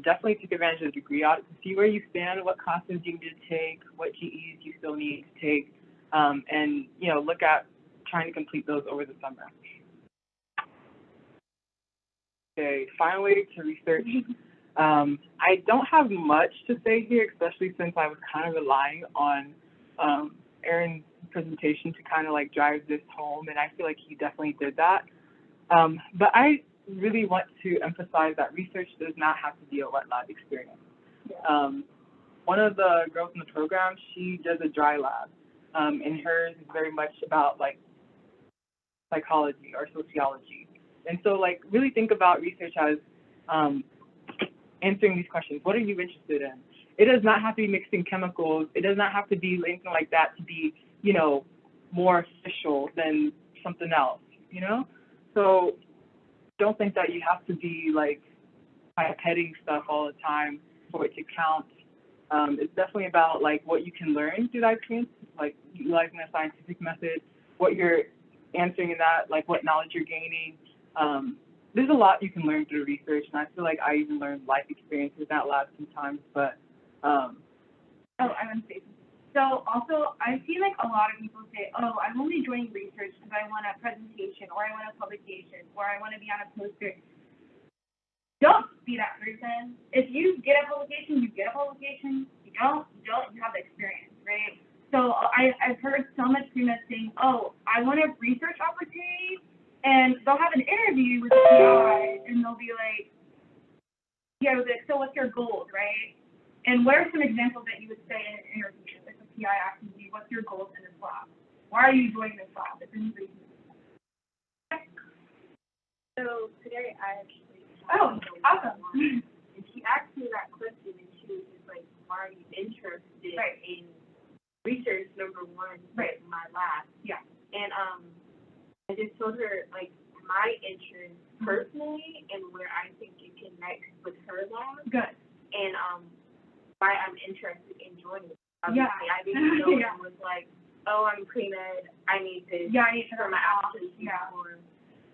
definitely take advantage of the degree audit to see where you stand, what classes you need to take, what GEs you still need to take, and, you know, look at trying to complete those over the summer. Okay, finally, to research. I don't have much to say here, especially since I was kind of relying on Aaron's presentation to kind of, like, drive this home, and I feel like he definitely did that. But I really want to emphasize that research does not have to be a wet lab experience. One of the girls in the program, she does a dry lab, and hers is very much about, like, psychology or sociology. And so, like, really think about research as answering these questions. What are you interested in? It does not have to be mixing chemicals. It does not have to be anything like that to be, you know, more official than something else, you know? So don't think that you have to be, like, pipetting stuff all the time for it to count. It's definitely about, like, what you can learn through that experience, like utilizing a scientific method, what you're answering in that, like what knowledge you're gaining. There's a lot you can learn through research, and I feel like I even learned life experiences in that lab sometimes, but, Oh, I want to say, So also, I see like a lot of people say, oh, I'm only joining research because I want a presentation or I want a publication or I want to be on a poster. Don't be that person. If you get a publication, you get a publication. You don't, you have the experience, right? So I've heard so much pre-med saying, oh, I want a research opportunity, and they'll have an interview with the PI, and they'll be like, yeah, so what's your goals, right? And what are some examples that you would say in an interview if a PI asks you, what's your goals in this lab? Why are you joining this lab? If anybody can. So today I actually Oh, awesome. and she asked me that question, and she was just like, why are you interested Right. in research, number one, Right. my lab? Yeah. And I just told her, like, my interest personally and where I think it connects with her lab, Good. and why I'm interested in joining it. Yeah. Obviously, I didn't know Yeah. it was like, oh, I'm pre-med, I need to Yeah, I need to for my application, Yeah. or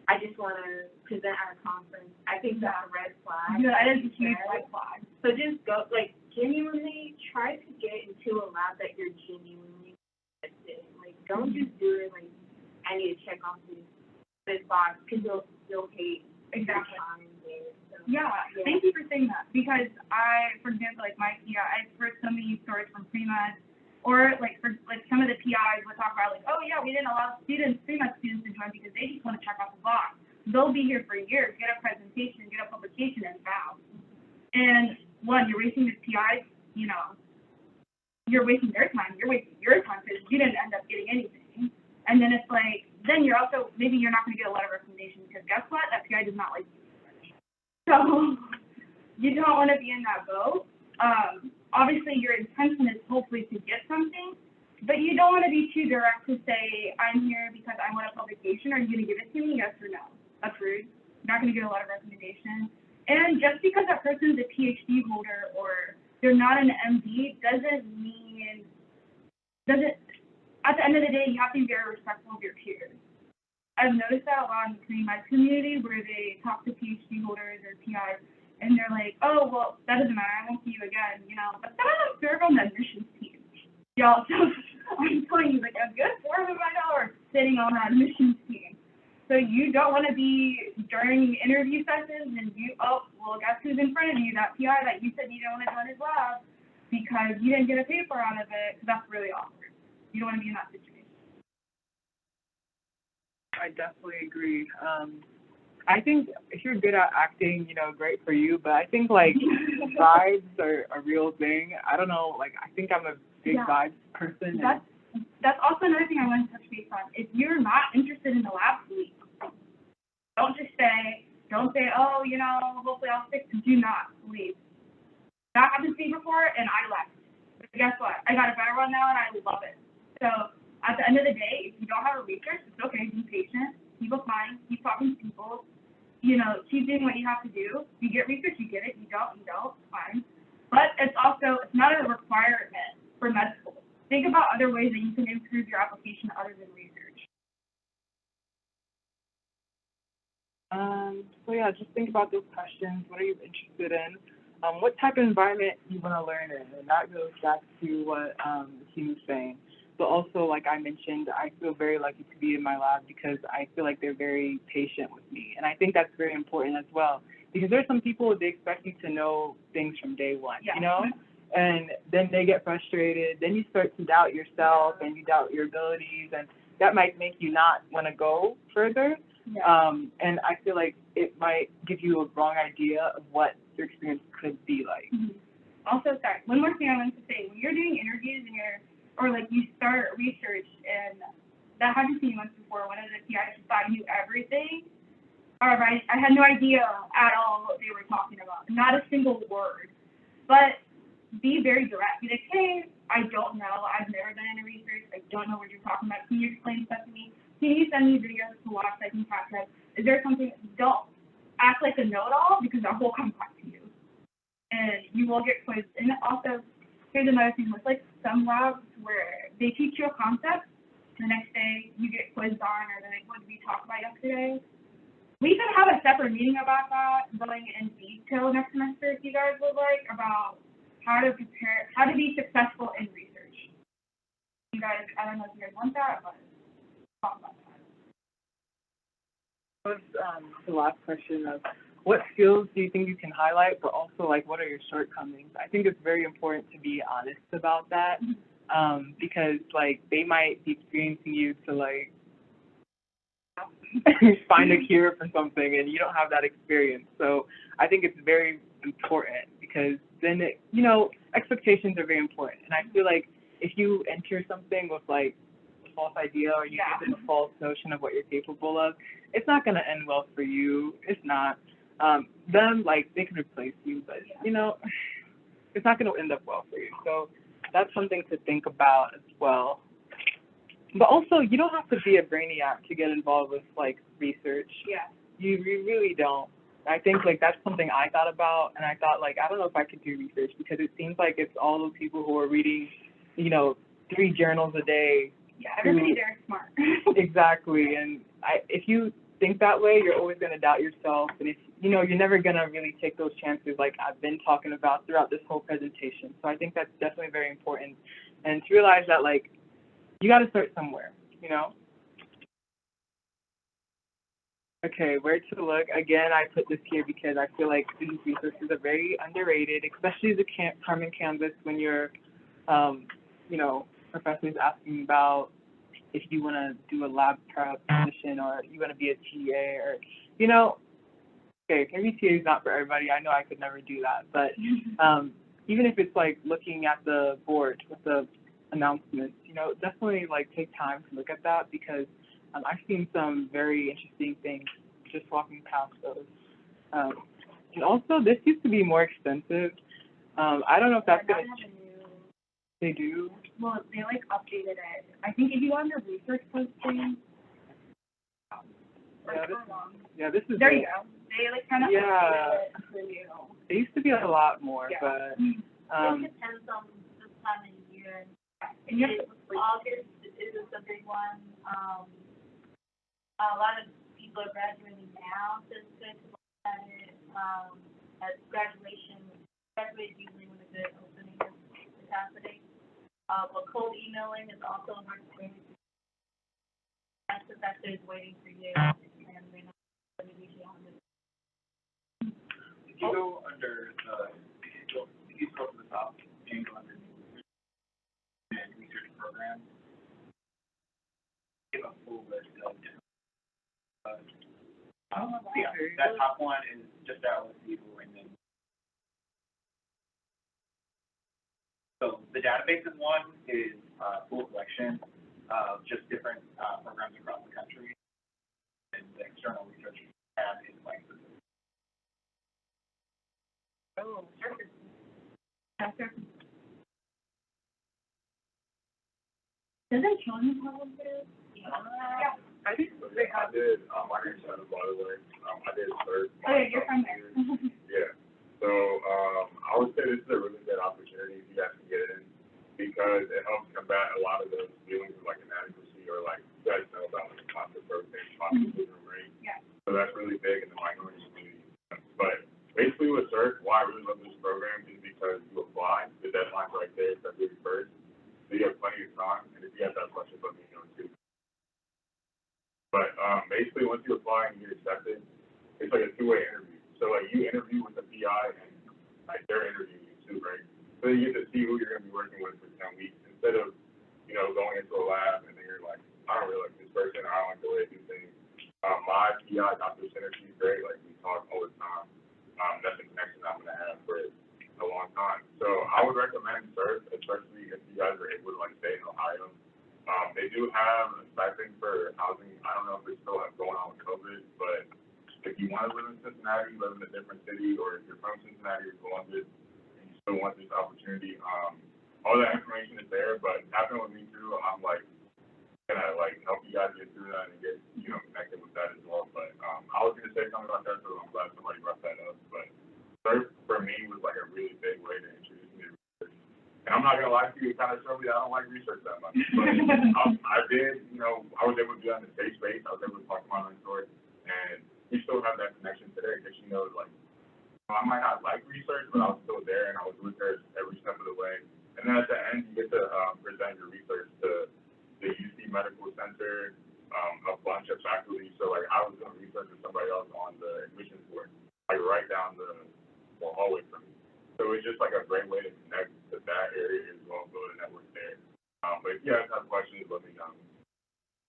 I just want to present at a conference. I think that's a red flag. Good. That is a She huge said. red flag. So just go, like, genuinely try to get into a lab that you're genuinely interested in. Like, don't just do it like, I need to check off this box, because you'll hate Exactly. your time there. So, Yeah, thank you for saying that, because for example, like my PI, I've heard so many stories from pre-med, or like for like some of the PIs would talk about like, oh yeah, we didn't allow pre-med students to join because they just want to check off the box. They'll be here for years, get a presentation, get a publication, and bounce. And one, you're wasting the PIs, you're wasting their time, you're wasting your time because you didn't end up getting anything. And then it's like, then you're also, maybe you're not going to get a letter of recommendation because guess what? That PI does not like you. So you don't want to be in that boat. Obviously, your intention is hopefully to get something, but you don't want to be too direct to say, I'm here because I want a publication. Are you going to give it to me? Yes or no? That's rude. You're not going to get a letter of recommendation. And just because that person is a PhD holder or they're not an MD doesn't mean, at the end of the day, you have to be very respectful of your peers. I've noticed that a lot in the pre-med community where they talk to PhD holders or PIs, and they're like, oh, well, that doesn't matter, I won't see you again, but then I don't serve on the admissions team. Y'all, so I'm telling you, like, a good 4 of my dollars sitting on that admissions team. So you don't want to be during interview sessions and guess who's in front of you, that PI that you said you don't want to join his lab because you didn't get a paper out of it, because that's really awkward. You don't want to be in that situation. I definitely agree. I think if you're good at acting, great for you, but I think, like, vibes are a real thing. I don't know, like, I think I'm a big vibes person. That's also another thing I want to touch base on. If you're not interested in the lab, leave. Don't say, oh, hopefully I'll stick. Do not leave. That happened to me before, and I left. But guess what? I got a better one now, and I love it. So at the end of the day, if you don't have a research, it's okay. Be patient. Keep applying. Keep talking to people. Keep doing what you have to do. If you get research, you get it. You don't, fine. But it's not a requirement for med school. Think about other ways that you can improve your application other than research. So yeah, just think about those questions. What are you interested in? What type of environment you want to learn in? And that goes back to what the team was saying. But also, like I mentioned, I feel very lucky to be in my lab because I feel like they're very patient with me. And I think that's very important as well. Because there's some people, they expect you to know things from day one, And then they get frustrated. Then you start to doubt yourself and you doubt your abilities. And that might make you not want to go further. And I feel like it might give you a wrong idea of what your experience could be like. Mm-hmm. Also, sorry, one more thing I wanted to say. When you're doing interviews and you start research, and that happened to me once before. One of the PIs thought he knew everything. However, I had no idea at all what they were talking about. Not a single word. But be very direct. Be like, hey, I don't know. I've never done any research. I don't know what you're talking about. Can you explain stuff to me? Can you send me videos to watch so I can catch up? Is there something? Don't act like a know-it-all because that will come back to you. And you will get quizzed. And also, here's another thing with like some labs where they teach you a concept, the next day you get quizzed on, or they're like, what did we talk about yesterday? We could have a separate meeting about that, going in detail next semester if you guys would like, about how to be successful in research. guys, I don't know if you guys want that, but talk about that. Was the last question of what skills do you think you can highlight, but also like what are your shortcomings? I think it's very important to be honest about that, because like they might be experiencing you to like find a cure for something, and you don't have that experience. So I think it's very important because then it, you know, expectations are very important, and I feel like if you enter something with like a false idea or you give them a false notion of what you're capable of, it's not going to end well for you. It's not. Them, like, they can replace you, but, you know, it's not going to end up well for you. So that's something to think about as well. But also, you don't have to be a brainiac to get involved with, like, research. Yeah. You really don't. I think, like, that's something I thought about, and I thought, like, I don't know if I could do research because it seems like it's all those people who are reading, you know, 3 journals a day. Yeah, everybody there is smart. Exactly, and if you think that way, you're always going to doubt yourself, and if you know, you're never going to really take those chances like I've been talking about throughout this whole presentation. So I think that's definitely very important, and to realize that, like, you got to start somewhere, you know? Okay, where to look? Again, I put this here because I feel like student resources are very underrated, especially the Carmen Canvas when you're, you know, professors asking about if you want to do a lab prep position or you want to be a TA or, you know, okay, maybe TA is not for everybody. I know I could never do that, but even if it's like looking at the board with the announcements, you know, definitely like take time to look at that because I've seen some very interesting things just walking past those. And also, this used to be more expensive. I don't know if that's going to... They do? Well, they like updated it. I think if you go on the research posting, this is... There you go. They like kind of updated it for you. It used to be a lot more, but... It depends on the time of year. And you have to, August is a big one. A lot of people are graduating now, so it's good to look at it. At graduation is usually when a good opening is happening. But cold emailing is also a hard thing. That's the professor is waiting for you, and they're not going to reach out. If you go under if you scroll to the top and go under research programs, give a full list of different. That top one is just our OSU, and then so the databases one is full collection of just different programs across the country, and the external research tab is like specific. oh, surface. Does it show you problems there? Yeah. I think they have... I did, my name's Shannon, by the way. I did third. Oh, yeah, you're from there. Yeah. So, I would say this is a really good opportunity if you guys can get it in because it helps combat a lot of those feelings of like inadequacy or like you guys know about like imposter protein, imposter syndrome, right? Yeah. So that's really big in the minority community. But basically with CERT, why I really love this program is because you apply, the deadline's right there, February 1st. So you have plenty of time, and if you have that questions, let me know too. But basically, once you apply and you get accepted, it's like a two-way interview. So like you interview with the PI, and like they're interviewing you too, right? So you get to see who you're going to be working with for 10 weeks instead of, you know, going into a lab and then you're like, I don't really like this person, or I don't like the way they do things. My PI, Dr. Center, she's great. Like we talk all the time. That's a connection I'm going to have for a long time. So I would recommend CERT, especially if you guys are able to like stay in Ohio. They do have a stipend for housing. I don't know if it's still going on with COVID, but if you want to live in Cincinnati, live in a different city, or if you're from Cincinnati or Columbus, and you still want this opportunity, all that information is there. But happening with me too, I'm like gonna like help you guys get through that and get connected with that as well. But I was gonna say something about that, so I'm glad somebody brought that up. But CERT for me was like a really big way to introduce me to research. And I'm not gonna lie to you, it kind of showed me that I don't like research that much. But I did, I was able to do that in the safe space. I was able to talk to my mentor, and we still have that connection today because she knows, like, I might not like research, but I was still there, and I was with her every step of the way. And then at the end, you get to present your research to the UC Medical Center, a bunch of faculty. So like I was doing research with somebody else on the admissions board, like right down the hallway from me. So it's just like a great way to connect to that area as well, build a network there. But if you guys have questions, let me know.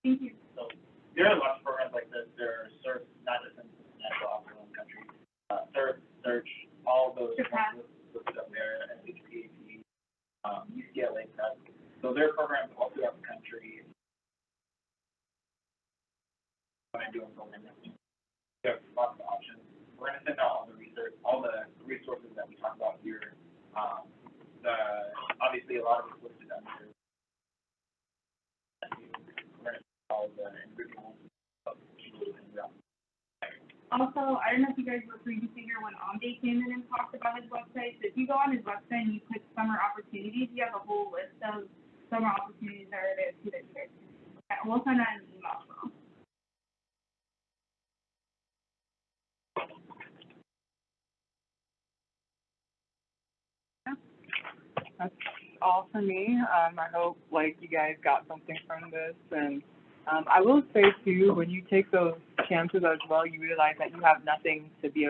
Thank you. So there are lots of programs like this. There are CERT, not just in Cincinnati, but also in the country. CERT, Search, all of those listed up there, SHPAP, UCLA Prep. So there are programs all throughout the country. When I do a program, there are lots of options. We're going to send out all the research, all the resources that we talk about here. Obviously, a lot of it's listed on here. We're going to send all the individuals. Also, I don't know if you guys were previously here when Omday came in and talked about his website. So if you go on his website and you click summer opportunities, you have a whole list of summer opportunities that are there too that you guys can look at. We'll send out an email as well. That's all for me. I hope, like, you guys got something from this. And I will say, too, when you take those chances as well, you realize that you have nothing to be